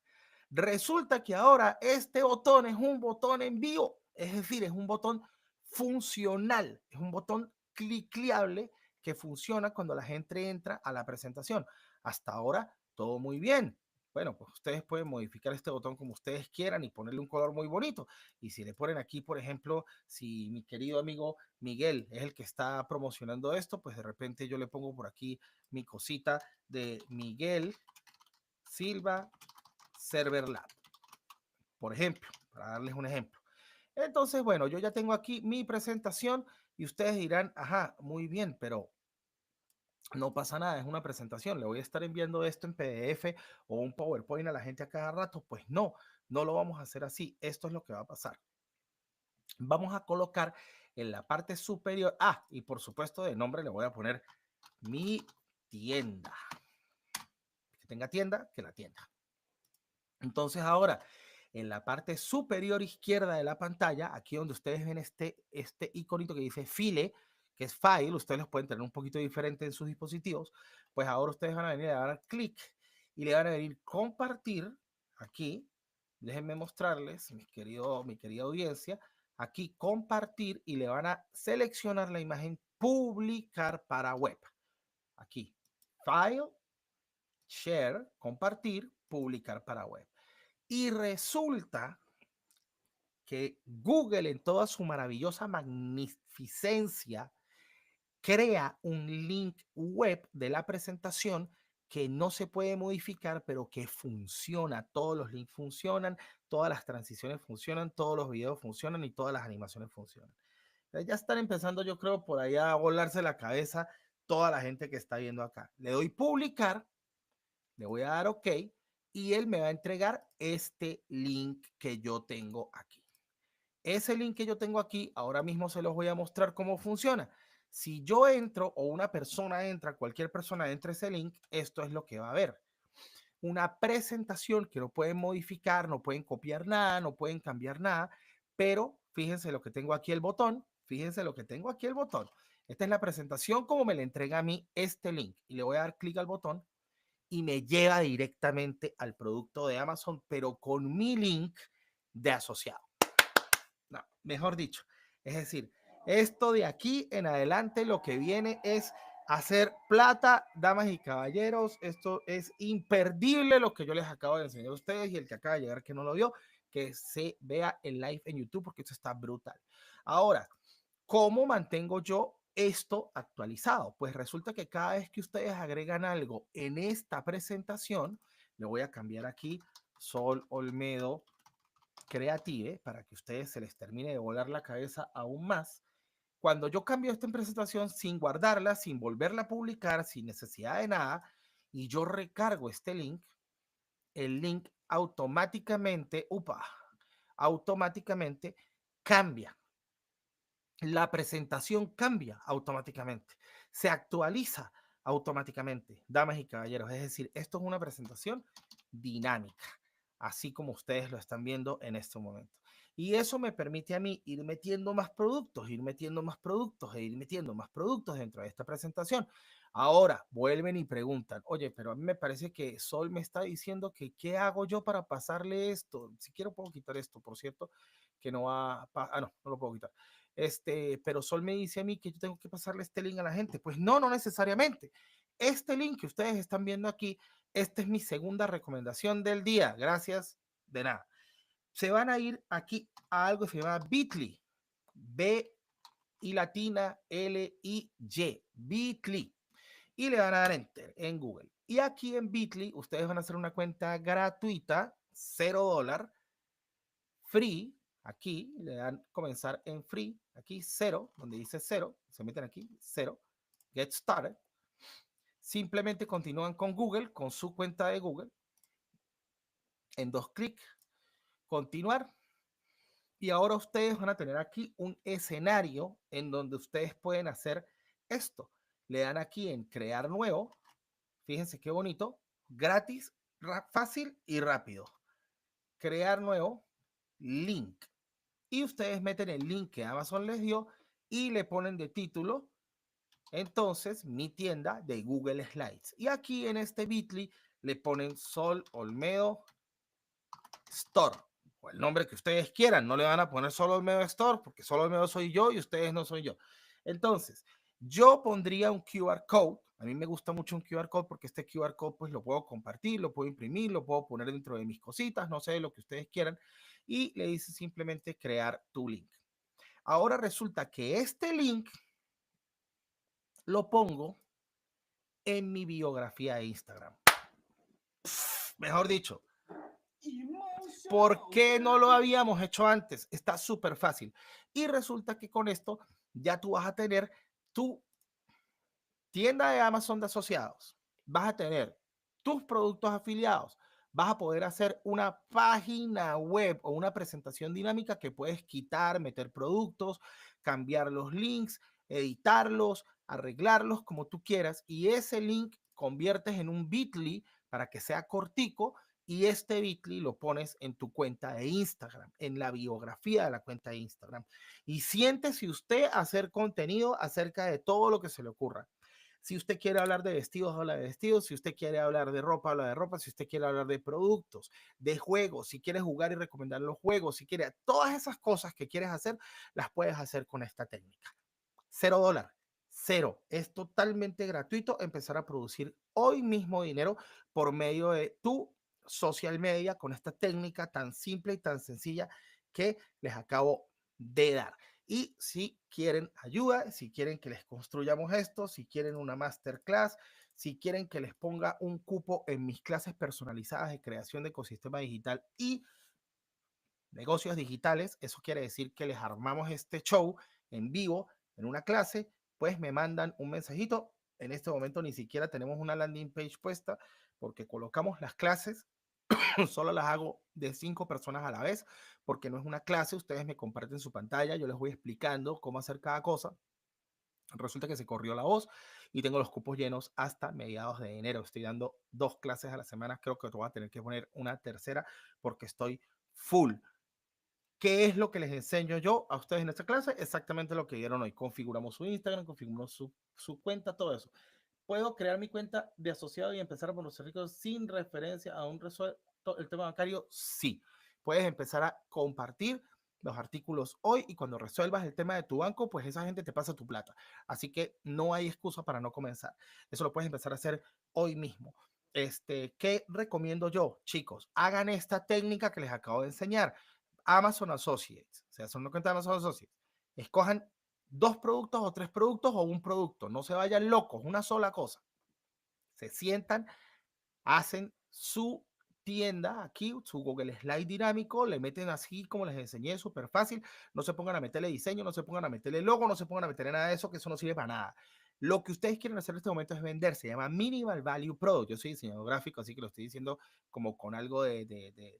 Resulta que ahora este botón es un botón en vivo, es decir, es un botón funcional, es un botón cliqueable que funciona cuando la gente entra a la presentación. Hasta ahora todo muy bien. Bueno, pues ustedes pueden modificar este botón como ustedes quieran y ponerle un color muy bonito. Y si le ponen aquí, por ejemplo, si mi querido amigo Miguel es el que está promocionando esto, pues de repente yo le pongo por aquí mi cosita de Miguel Silva Server Lab, por ejemplo, para darles un ejemplo. Entonces, bueno, yo ya tengo aquí mi presentación y ustedes dirán, ajá, muy bien, pero no pasa nada, es una presentación, le voy a estar enviando esto en PDF o un PowerPoint a la gente a cada rato. Pues no, no lo vamos a hacer así. Esto es lo que va a pasar. Vamos a colocar en la parte superior, y por supuesto de nombre le voy a poner mi tienda. Que tenga tienda, que la tienda. Entonces ahora, en la parte superior izquierda de la pantalla, aquí donde ustedes ven este iconito que dice File, que es File, ustedes los pueden tener un poquito diferente en sus dispositivos, pues ahora ustedes van a venir a dar clic y le van a venir compartir aquí. Déjenme mostrarles, mi querida audiencia, aquí compartir y le van a seleccionar la imagen publicar para web. Aquí, File, Share, compartir, publicar para web. Y resulta que Google en toda su maravillosa magnificencia crea un link web de la presentación que no se puede modificar, pero que funciona. Todos los links funcionan, todas las transiciones funcionan, todos los videos funcionan y todas las animaciones funcionan. Ya están empezando, yo creo, por ahí a volarse la cabeza toda la gente que está viendo acá. Le doy publicar, le voy a dar OK y él me va a entregar este link que yo tengo aquí. Ese link que yo tengo aquí, ahora mismo se los voy a mostrar cómo funciona. Si yo entro o una persona entra, cualquier persona entra a ese link, esto es lo que va a ver. Una presentación que no pueden modificar, no pueden copiar nada, no pueden cambiar nada, pero fíjense lo que tengo aquí el botón, fíjense lo que tengo aquí el botón. Esta es la presentación como me la entrega a mí este link y le voy a dar clic al botón y me lleva directamente al producto de Amazon, pero con mi link de asociado. No, mejor dicho, es decir, esto de aquí en adelante lo que viene es hacer plata, damas y caballeros. Esto es imperdible lo que yo les acabo de enseñar a ustedes y el que acaba de llegar que no lo vio, que se vea el live en YouTube porque esto está brutal. Ahora, ¿cómo mantengo yo esto actualizado? Pues resulta que cada vez que ustedes agregan algo en esta presentación, le voy a cambiar aquí Sol Olmedo Creative para que ustedes se les termine de volar la cabeza aún más. Cuando yo cambio esta presentación sin guardarla, sin volverla a publicar, sin necesidad de nada, y yo recargo este link, el link automáticamente, automáticamente cambia. La presentación cambia automáticamente, se actualiza automáticamente, damas y caballeros. Es decir, esto es una presentación dinámica, así como ustedes lo están viendo en este momento. Y eso me permite a mí ir metiendo más productos, ir metiendo más productos e ir metiendo más productos dentro de esta presentación. Ahora vuelven y preguntan, oye, pero a mí me parece que Sol me está diciendo que qué hago yo para pasarle esto. Si quiero puedo quitar esto, por cierto, que no va a... no, no lo puedo quitar. Pero Sol me dice a mí que yo tengo que pasarle este link a la gente. Pues no, no necesariamente. Este link que ustedes están viendo aquí, esta es mi segunda recomendación del día. Gracias, de nada. Se van a ir aquí a algo que se llama Bitly. B y latina L I Y. Bitly. Y le van a dar enter en Google. Y aquí en Bitly ustedes van a hacer una cuenta gratuita, $0, free. Aquí le dan comenzar en free, aquí 0, donde dice 0, se meten aquí 0, get started. Simplemente continúan con Google, con su cuenta de Google, en 2 clics, continuar. Y ahora ustedes van a tener aquí un escenario en donde ustedes pueden hacer esto. Le dan aquí en crear nuevo, fíjense qué bonito, gratis, fácil y rápido. Crear nuevo, link. Y ustedes meten el link que Amazon les dio y le ponen de título, entonces, mi tienda de Google Slides. Y aquí en este Bitly le ponen Sol Olmedo Store, o el nombre que ustedes quieran. No le van a poner Sol Olmedo Store, porque Sol Olmedo soy yo y ustedes no soy yo. Entonces, yo pondría un QR code. A mí me gusta mucho un QR code porque este QR code pues lo puedo compartir, lo puedo imprimir, lo puedo poner dentro de mis cositas, no sé, lo que ustedes quieran. Y le dice simplemente crear tu link. Ahora resulta que este link lo pongo en mi biografía de Instagram. Mejor dicho, ¿por qué no lo habíamos hecho antes? Está súper fácil. Y resulta que con esto ya tú vas a tener tu tienda de Amazon de asociados, vas a tener tus productos afiliados, vas a poder hacer una página web o una presentación dinámica que puedes quitar, meter productos, cambiar los links, editarlos, arreglarlos como tú quieras, y ese link conviertes en un Bitly para que sea cortico, y este Bitly lo pones en tu cuenta de Instagram, en la biografía de la cuenta de Instagram, y siéntese usted a hacer contenido acerca de todo lo que se le ocurra. Si usted quiere hablar de vestidos, habla de vestidos. Si usted quiere hablar de ropa, habla de ropa. Si usted quiere hablar de productos, de juegos, si quieres jugar y recomendar los juegos, si quiere todas esas cosas que quieres hacer, las puedes hacer con esta técnica. $0, cero. Es totalmente gratuito empezar a producir hoy mismo dinero por medio de tu social media con esta técnica tan simple y tan sencilla que les acabo de dar. Y si quieren ayuda, si quieren que les construyamos esto, si quieren una masterclass, si quieren que les ponga un cupo en mis clases personalizadas de creación de ecosistema digital y negocios digitales, eso quiere decir que les armamos este show en vivo, en una clase, pues me mandan un mensajito. En este momento ni siquiera tenemos una landing page puesta porque colocamos las clases, solo las hago de 5 personas a la vez, porque no es una clase, ustedes me comparten su pantalla, yo les voy explicando cómo hacer cada cosa. Resulta que se corrió la voz y tengo los cupos llenos hasta mediados de enero. Estoy dando 2 clases a la semana, creo que voy a tener que poner una tercera porque estoy full. ¿Qué es lo que les enseño yo a ustedes en esta clase? Exactamente lo que vieron hoy. Configuramos su Instagram, configuramos su cuenta, todo eso. ¿Puedo crear mi cuenta de asociado y empezar a conocer ricos sin referencia a un resuelto el tema bancario? Sí. Puedes empezar a compartir los artículos hoy y cuando resuelvas el tema de tu banco, pues esa gente te pasa tu plata. Así que no hay excusa para no comenzar. Eso lo puedes empezar a hacer hoy mismo. ¿Qué recomiendo yo? Chicos, hagan esta técnica que les acabo de enseñar. Amazon Associates, o sea, son una cuenta de Amazon Associates. Escojan 2 productos o 3 productos o un producto. No se vayan locos, una sola cosa. Se sientan, hacen su tienda aquí, su Google Slide dinámico, le meten así como les enseñé, súper fácil. No se pongan a meterle diseño, no se pongan a meterle logo, no se pongan a meterle nada de eso, que eso no sirve para nada. Lo que ustedes quieren hacer en este momento es vender, se llama Minimal Value Product. Yo soy diseñador gráfico, así que lo estoy diciendo como con algo de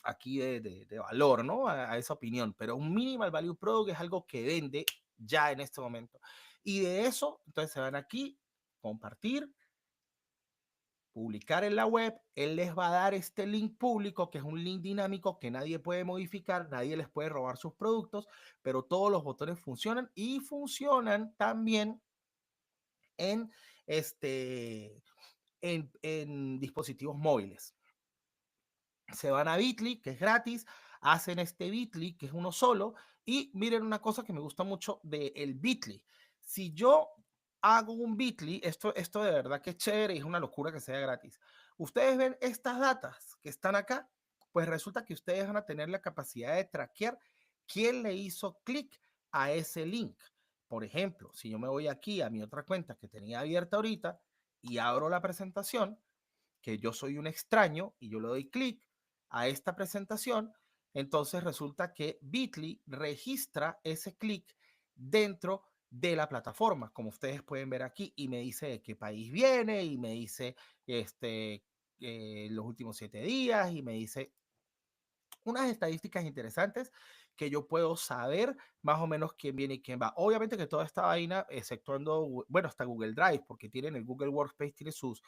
aquí de valor, ¿no? A esa opinión, pero un Minimal Value Product es algo que vende ya en este momento. Y de eso, entonces se van aquí, compartir, publicar en la web, él les va a dar este link público, que es un link dinámico que nadie puede modificar, nadie les puede robar sus productos, pero todos los botones funcionan y funcionan también en, este, en dispositivos móviles. Se van a Bitly, que es gratis, hacen este Bitly, que es uno solo, y miren una cosa que me gusta mucho del Bitly. Si yo hago un Bitly, esto de verdad que es chévere y es una locura que sea gratis. Ustedes ven estas datas que están acá, pues resulta que ustedes van a tener la capacidad de traquear quién le hizo clic a ese link. Por ejemplo, si yo me voy aquí a mi otra cuenta que tenía abierta ahorita y abro la presentación, que yo soy un extraño y yo le doy clic a esta presentación, entonces resulta que Bitly registra ese clic dentro de la plataforma, como ustedes pueden ver aquí, y me dice de qué país viene, y me dice los últimos 7 días, y me dice unas estadísticas interesantes que yo puedo saber más o menos quién viene y quién va. Obviamente que toda esta vaina, exceptuando, bueno, hasta Google Drive, porque tienen el Google Workspace, tiene sus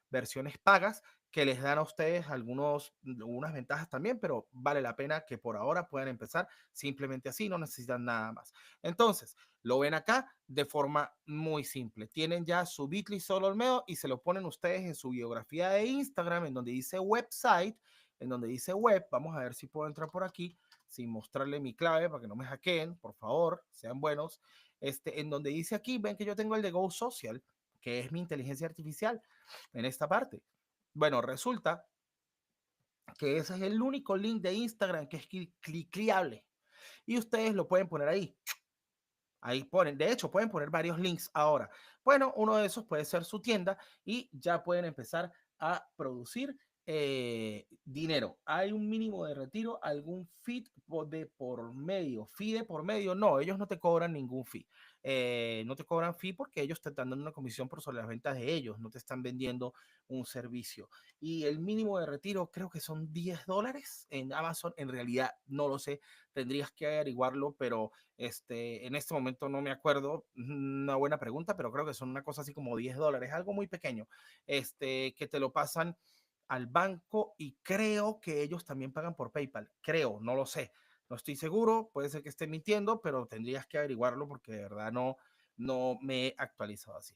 versiones pagas que les dan a ustedes algunas ventajas también, pero vale la pena que por ahora puedan empezar simplemente así, no necesitan nada más. Entonces, lo ven acá de forma muy simple. Tienen ya su Bitly solo Olmedo y se lo ponen ustedes en su biografía de Instagram, en donde dice website, en donde dice web. Vamos a ver si puedo entrar por aquí sin mostrarle mi clave para que no me hackeen, por favor, sean buenos. En donde dice aquí, ven que yo tengo el de Go Social, que es mi inteligencia artificial en esta parte. Bueno, resulta que ese es el único link de Instagram que es cliqueable y ustedes lo pueden poner ahí. Ahí ponen, de hecho, pueden poner varios links ahora. Bueno, uno de esos puede ser su tienda y ya pueden empezar a producir dinero. ¿Hay un mínimo de retiro? ¿Algún fee de por medio? ¿Fee de por medio? No, ellos no te cobran ningún fee. No te cobran fee porque ellos te están dando una comisión por sobre las ventas de ellos, no te están vendiendo un servicio. Y el mínimo de retiro creo que son $10 en Amazon. En realidad no lo sé, tendrías que averiguarlo, pero en este momento no me acuerdo, una buena pregunta, pero creo que son una cosa así como $10, algo muy pequeño, que te lo pasan al banco y creo que ellos también pagan por PayPal. Creo, no lo sé. No estoy seguro, puede ser que esté mintiendo, pero tendrías que averiguarlo porque de verdad no me he actualizado así.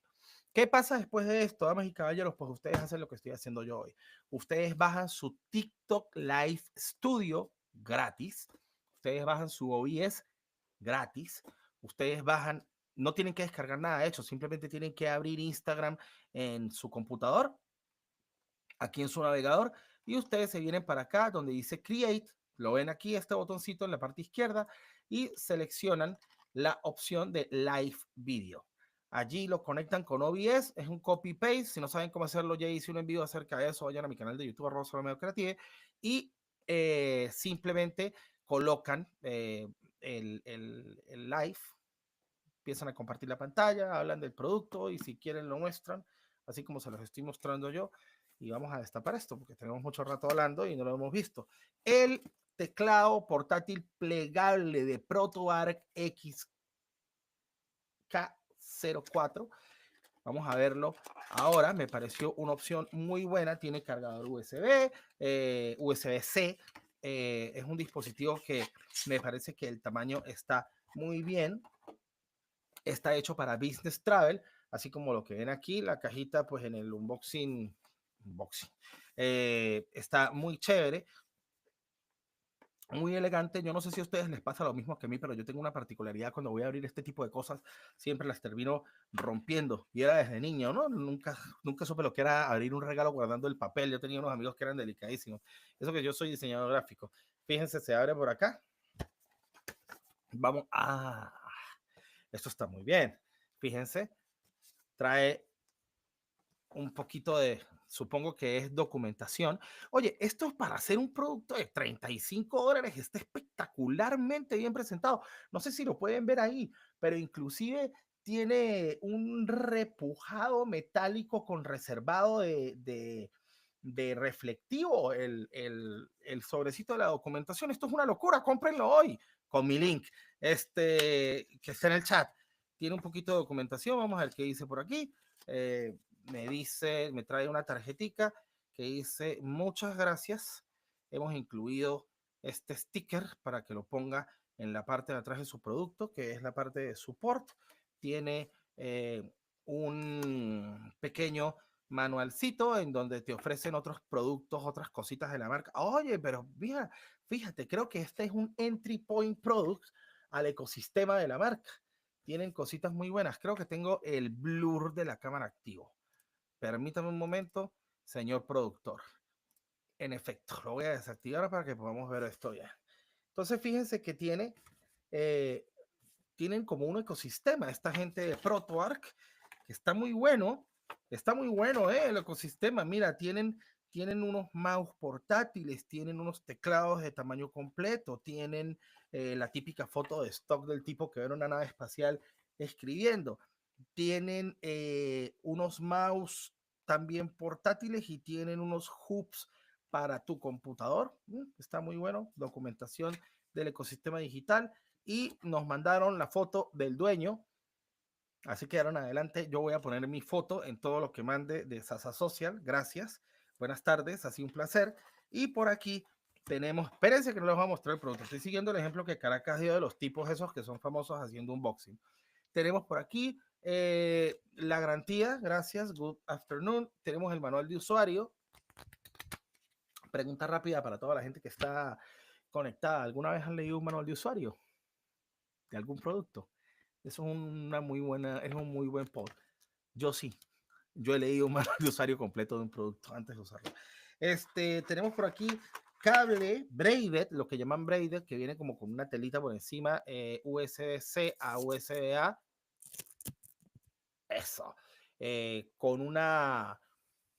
¿Qué pasa después de esto, damas y caballeros? Pues ustedes hacen lo que estoy haciendo yo hoy. Ustedes bajan su TikTok Live Studio gratis. Ustedes bajan su OBS gratis. Ustedes bajan, no tienen que descargar nada de hecho, simplemente tienen que abrir Instagram en su computador, aquí en su navegador, y ustedes se vienen para acá donde dice Create, lo ven aquí, este botoncito en la parte izquierda, y seleccionan la opción de Live Video. Allí lo conectan con OBS, es un copy-paste. Si no saben cómo hacerlo, ya hice un envío acerca de eso, vayan a mi canal de YouTube, @Creative, y simplemente colocan el live, empiezan a compartir la pantalla, hablan del producto y si quieren lo muestran, así como se los estoy mostrando yo. Y vamos a destapar esto porque tenemos mucho rato hablando y no lo hemos visto. El teclado portátil plegable de ProtoArc XK04. Vamos a verlo ahora. Me pareció una opción muy buena. Tiene cargador USB, USB-C. Es un dispositivo que me parece que el tamaño está muy bien. Está hecho para business travel, así como lo que ven aquí, la cajita pues en el unboxing está muy chévere, muy elegante. Yo no sé si a ustedes les pasa lo mismo que a mí, pero yo tengo una particularidad cuando voy a abrir este tipo de cosas, siempre las termino rompiendo. Y era desde niño, ¿no? Nunca supe lo que era abrir un regalo guardando el papel. Yo tenía unos amigos que eran delicadísimos. Eso que yo soy diseñador gráfico. Fíjense, se abre por acá. Vamos, esto está muy bien. Fíjense, trae un poquito de supongo que es documentación. Oye, esto es para hacer un producto de $35, está espectacularmente bien presentado. No sé si lo pueden ver ahí, pero inclusive tiene un repujado metálico con reservado de reflectivo el sobrecito de la documentación. Esto es una locura, cómprenlo hoy con mi link, que está en el chat. Tiene un poquito de documentación, vamos a ver qué dice por aquí. Me trae una tarjetica que dice muchas gracias. Hemos incluido este sticker para que lo ponga en la parte de atrás de su producto, que es la parte de support. Tiene un pequeño manualcito en donde te ofrecen otros productos, otras cositas de la marca. Oye, pero mira, fíjate, creo que este es un entry point product al ecosistema de la marca. Tienen cositas muy buenas. Creo que tengo el blur de la cámara activo. Permítame un momento, señor productor. En efecto, lo voy a desactivar para que podamos ver esto ya. Entonces, fíjense que tienen como un ecosistema. Esta gente de ProtoArch, que está muy bueno, el ecosistema. Mira, tienen unos mouse portátiles, tienen unos teclados de tamaño completo, tienen la típica foto de stock del tipo que ve una nave espacial escribiendo. Tienen unos mouse también portátiles y tienen unos hubs para tu computador. Está muy bueno. Documentación del ecosistema digital. Y nos mandaron la foto del dueño. Así que ahora en adelante yo voy a poner mi foto en todo lo que mande de Sasa Social. Gracias. Buenas tardes. Ha sido un placer. Y por aquí tenemos, espérense que no les voy a mostrar el producto. Estoy siguiendo el ejemplo que Caracas dio de los tipos esos que son famosos haciendo unboxing. Tenemos por aquí la garantía. Gracias. Good afternoon. Tenemos el manual de usuario. Pregunta rápida para toda la gente que está conectada. ¿Alguna vez han leído un manual de usuario de algún producto? Eso es es un muy buen pod. Yo sí, yo he leído un manual de usuario completo de un producto antes de usarlo. Tenemos por aquí cable braided, lo que llaman braided, que viene como con una telita por encima, USB-C a USB-A. Eso. Con una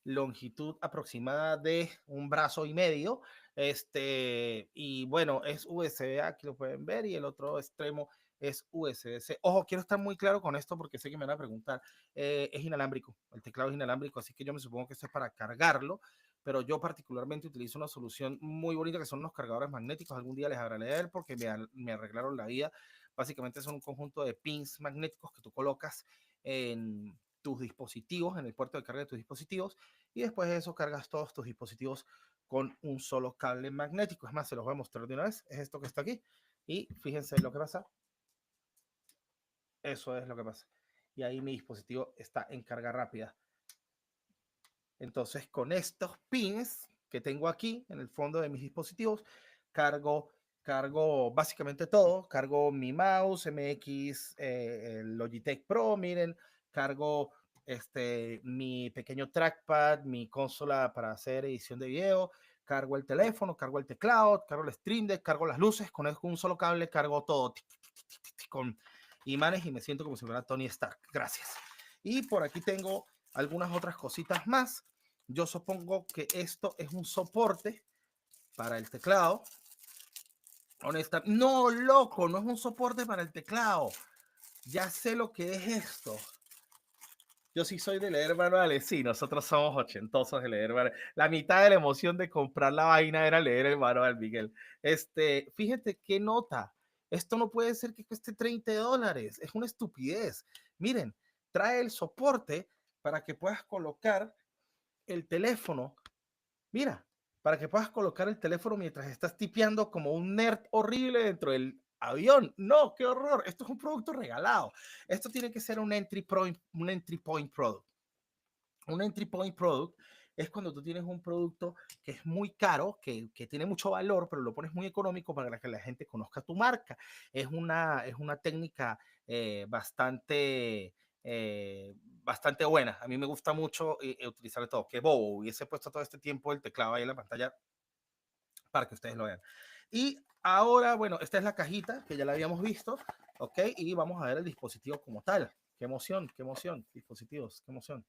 longitud aproximada de un brazo y medio. Y bueno, es USB-A, aquí lo pueden ver, y el otro extremo es USB-C. Ojo, quiero estar muy claro con esto porque sé que me van a preguntar. Es inalámbrico, el teclado es inalámbrico, así que yo me supongo que esto es para cargarlo, pero yo particularmente utilizo una solución muy bonita que son los cargadores magnéticos. Algún día les hablaré de él porque me arreglaron la vida. Básicamente son un conjunto de pins magnéticos que tú colocas en tus dispositivos, en el puerto de carga de tus dispositivos, y después de eso cargas todos tus dispositivos con un solo cable magnético. Es más, se los voy a mostrar de una vez. Es esto que está aquí. Y fíjense lo que pasa. Eso es lo que pasa. Y ahí mi dispositivo está en carga rápida. Entonces, con estos pins que tengo aquí en el fondo de mis dispositivos, cargo básicamente todo. Cargo mi mouse MX, el Logitech Pro, miren, cargo mi pequeño trackpad, mi consola para hacer edición de video, cargo el teléfono, cargo el teclado, cargo el Stream Deck, cargo las luces, con un solo cable cargo todo con imanes y me siento como si fuera Tony Stark. Gracias. Y por aquí tengo algunas otras cositas más. Yo supongo que esto es un soporte para el teclado. Honesta, no, loco, no es un soporte para el teclado. Ya sé lo que es esto. Yo sí soy de leer manuales, sí, nosotros somos ochentosos de leer manuales. La mitad de la emoción de comprar la vaina era leer el manual, Miguel. Fíjate qué nota. Esto no puede ser que cueste $30. Es una estupidez. Miren, trae el soporte para que puedas colocar el teléfono. Mira, para que puedas colocar el teléfono mientras estás tipeando como un nerd horrible dentro del avión. No, qué horror. Esto es un producto regalado. Esto tiene que ser un entry point product. Un entry point product es cuando tú tienes un producto que es muy caro, que tiene mucho valor, pero lo pones muy económico para que la gente conozca tu marca. Es una técnica bastante buena. A mí me gusta mucho utilizar todo. Qué bobo, hubiese puesto todo este tiempo el teclado ahí en la pantalla para que ustedes lo vean. Y ahora, bueno, esta es la cajita que ya la habíamos visto, ¿ok? Y vamos a ver el dispositivo como tal. Qué emoción, dispositivos, qué emoción.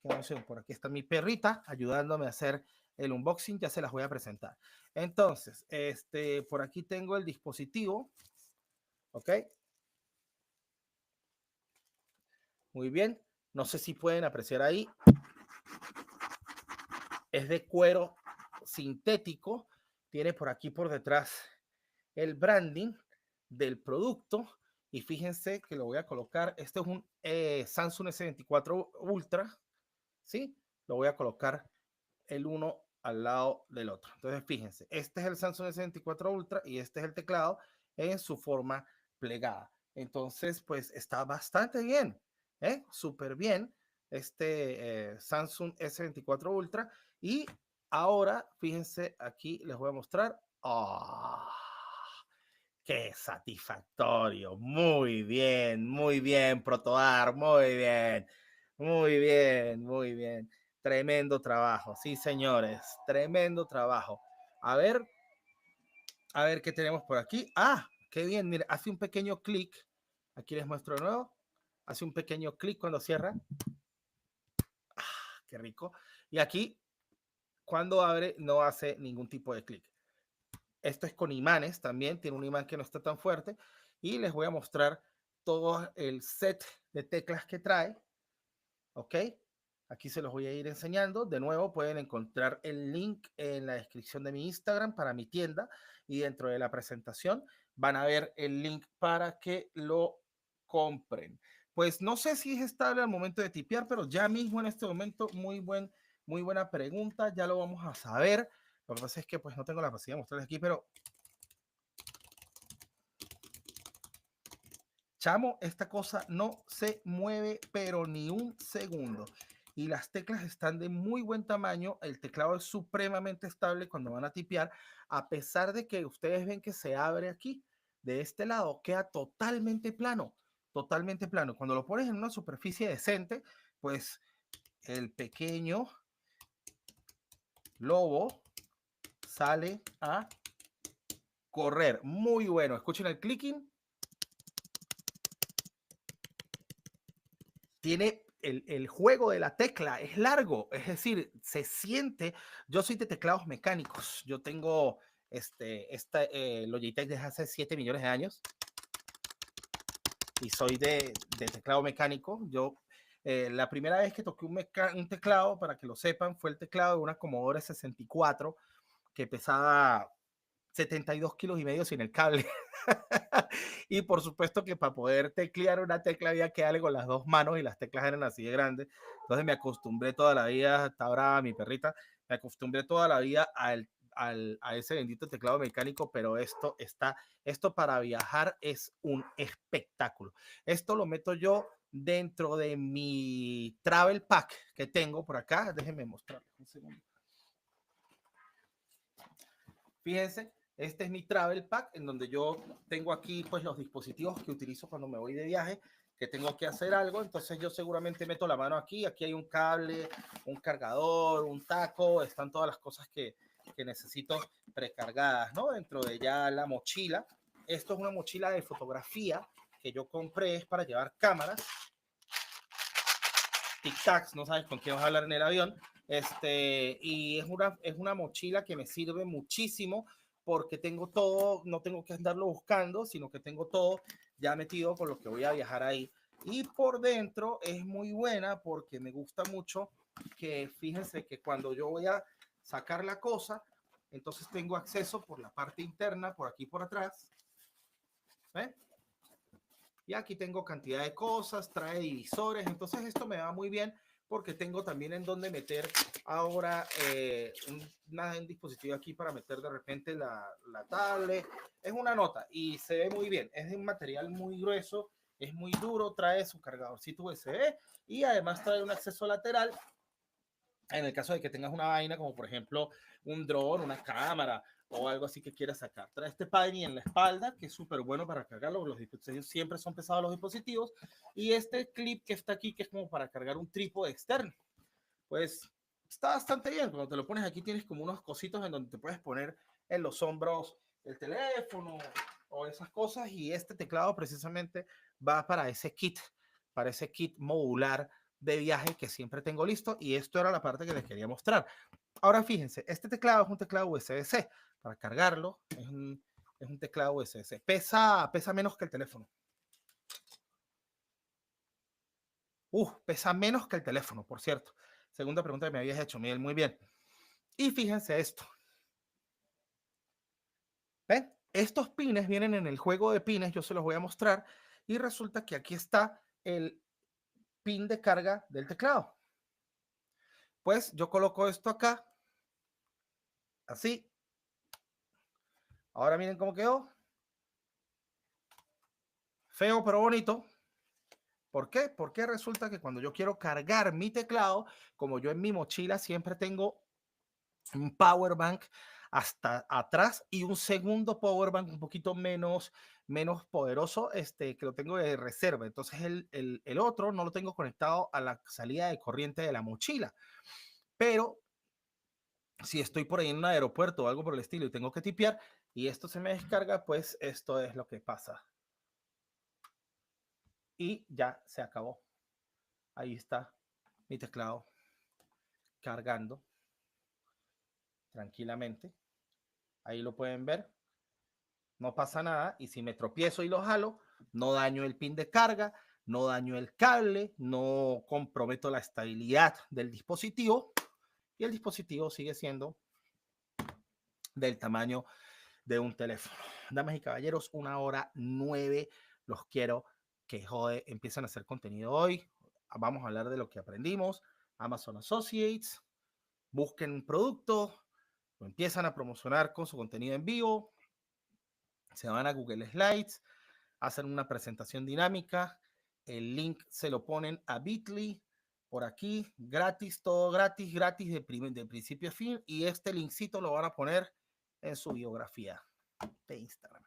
qué emoción. Por aquí está mi perrita ayudándome a hacer el unboxing, ya se las voy a presentar. Entonces, por aquí tengo el dispositivo, ¿ok? Muy bien, no sé si pueden apreciar ahí, es de cuero sintético, tiene por aquí por detrás el branding del producto y fíjense que lo voy a colocar, este es un Samsung S24 Ultra, ¿sí? Lo voy a colocar el uno al lado del otro. Entonces, fíjense, este es el Samsung S24 Ultra y este es el teclado en su forma plegada. Entonces, pues está bastante bien, ¿eh? Súper bien Samsung S24 Ultra. Y ahora, fíjense, aquí les voy a mostrar. ¡Oh! ¡Qué satisfactorio! Muy bien, Protoar, muy bien. Muy bien, muy bien. Tremendo trabajo, sí, señores, tremendo trabajo. A ver qué tenemos por aquí. Ah, qué bien, mire, hace un pequeño clic. Aquí les muestro de nuevo. Hace un pequeño clic cuando cierra. Ah, qué rico. Y aquí, cuando abre, no hace ningún tipo de clic. Esto es con imanes también, tiene un imán que no está tan fuerte. Y les voy a mostrar todo el set de teclas que trae. ¿Ok? Aquí se los voy a ir enseñando. De nuevo, pueden encontrar el link en la descripción de mi Instagram para mi tienda y dentro de la presentación van a ver el link para que lo compren. Pues no sé si es estable al momento de tipear, pero ya mismo en este momento, muy buena pregunta. Ya lo vamos a saber. Lo que pasa es que pues no tengo la capacidad de mostrarles aquí, pero chamo, esta cosa no se mueve, pero ni un segundo. Y las teclas están de muy buen tamaño. El teclado es supremamente estable cuando van a tipear, a pesar de que ustedes ven que se abre aquí. De este lado queda totalmente plano, totalmente plano. Cuando lo pones en una superficie decente, pues el pequeño lobo sale a correr. Muy bueno. Escuchen el clicking. Tiene el juego de la tecla, es largo, es decir, se siente, yo soy de teclados mecánicos, yo tengo Logitech desde hace 7 millones de años y soy de teclado mecánico. Yo, la primera vez que toqué un teclado, para que lo sepan, fue el teclado de una Commodore 64 que pesaba 72 kilos y medio sin el cable. Y por supuesto que para poder teclear una tecla había que darle con las dos manos y las teclas eran así de grandes. Entonces me acostumbré toda la vida, está brava mi perrita, me acostumbré toda la vida a ese bendito teclado mecánico, pero esto para viajar es un espectáculo. Esto lo meto yo dentro de mi travel pack que tengo por acá. Déjenme mostrarles un segundo. Fíjense, este es mi travel pack en donde yo tengo aquí pues los dispositivos que utilizo cuando me voy de viaje, que tengo que hacer algo, entonces yo seguramente meto la mano aquí hay un cable, un cargador, un taco, están todas las cosas que necesito precargadas, ¿no? Dentro de ya la mochila. Esto es una mochila de fotografía que yo compré, es para llevar cámaras, tic-tacs, no sabes con quién vas a hablar en el avión, y es una mochila que me sirve muchísimo porque tengo todo, no tengo que andarlo buscando, sino que tengo todo ya metido con lo que voy a viajar ahí. Y por dentro es muy buena porque me gusta mucho que fíjense que cuando yo voy a sacar la cosa, entonces tengo acceso por la parte interna, por aquí por atrás. ¿Ven? Y aquí tengo cantidad de cosas, trae divisores, entonces esto me va muy bien porque tengo también en donde meter ahora un dispositivo aquí para meter de repente la tablet. Es una nota y se ve muy bien, es de un material muy grueso, es muy duro, trae su cargadorcito USB y además trae un acceso lateral en el caso de que tengas una vaina como por ejemplo un dron, una cámara o algo así que quieras sacar. Trae este padding en la espalda que es súper bueno para cargarlo. Los dispositivos siempre son pesados los dispositivos. Y este clip que está aquí que es como para cargar un trípode externo. Pues está bastante bien. Cuando te lo pones aquí tienes como unos cositos en donde te puedes poner en los hombros el teléfono o esas cosas. Y este teclado precisamente va para ese kit modular de viaje que siempre tengo listo, y esto era la parte que les quería mostrar. Ahora fíjense, este teclado es un teclado USB-C. Para cargarlo es un teclado USB-C. Pesa menos que el teléfono. Pesa menos que el teléfono, por cierto. Segunda pregunta que me habías hecho, Miguel, muy bien. Y fíjense esto. ¿Ven? Estos pines vienen en el juego de pines, yo se los voy a mostrar, y resulta que aquí está el pin de carga del teclado. Pues yo coloco esto acá, así. Ahora miren cómo quedó. Feo pero bonito. ¿Por qué? Porque resulta que cuando yo quiero cargar mi teclado, como yo en mi mochila siempre tengo un power bank hasta atrás y un segundo power bank un poquito menos poderoso, que lo tengo de reserva. Entonces el otro no lo tengo conectado a la salida de corriente de la mochila. Pero si estoy por ahí en un aeropuerto o algo por el estilo y tengo que tipear y esto se me descarga, pues esto es lo que pasa. Y ya se acabó. Ahí está mi teclado cargando tranquilamente. Ahí lo pueden ver. No pasa nada. Y si me tropiezo y lo jalo, no daño el pin de carga, no daño el cable, no comprometo la estabilidad del dispositivo. Y el dispositivo sigue siendo del tamaño de un teléfono. Damas y caballeros, 1:09. Los quiero que empiezan a hacer contenido hoy. Vamos a hablar de lo que aprendimos. Amazon Associates. Busquen un producto, lo empiezan a promocionar con su contenido en vivo, se van a Google Slides, hacen una presentación dinámica, el link se lo ponen a Bitly, por aquí, gratis, todo gratis, gratis de principio a fin, y este linkcito lo van a poner en su biografía de Instagram.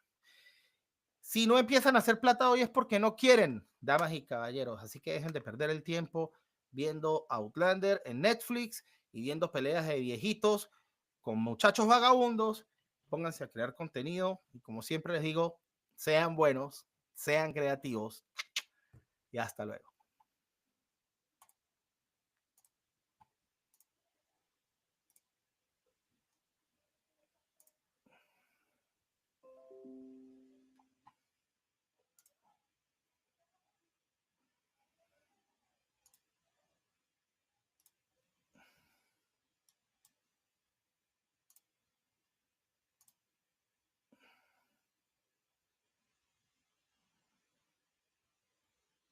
Si no empiezan a hacer plata hoy es porque no quieren, damas y caballeros, así que dejen de perder el tiempo viendo Outlander en Netflix y viendo peleas de viejitos con muchachos vagabundos. Pónganse a crear contenido y como siempre les digo, sean buenos, sean creativos y hasta luego.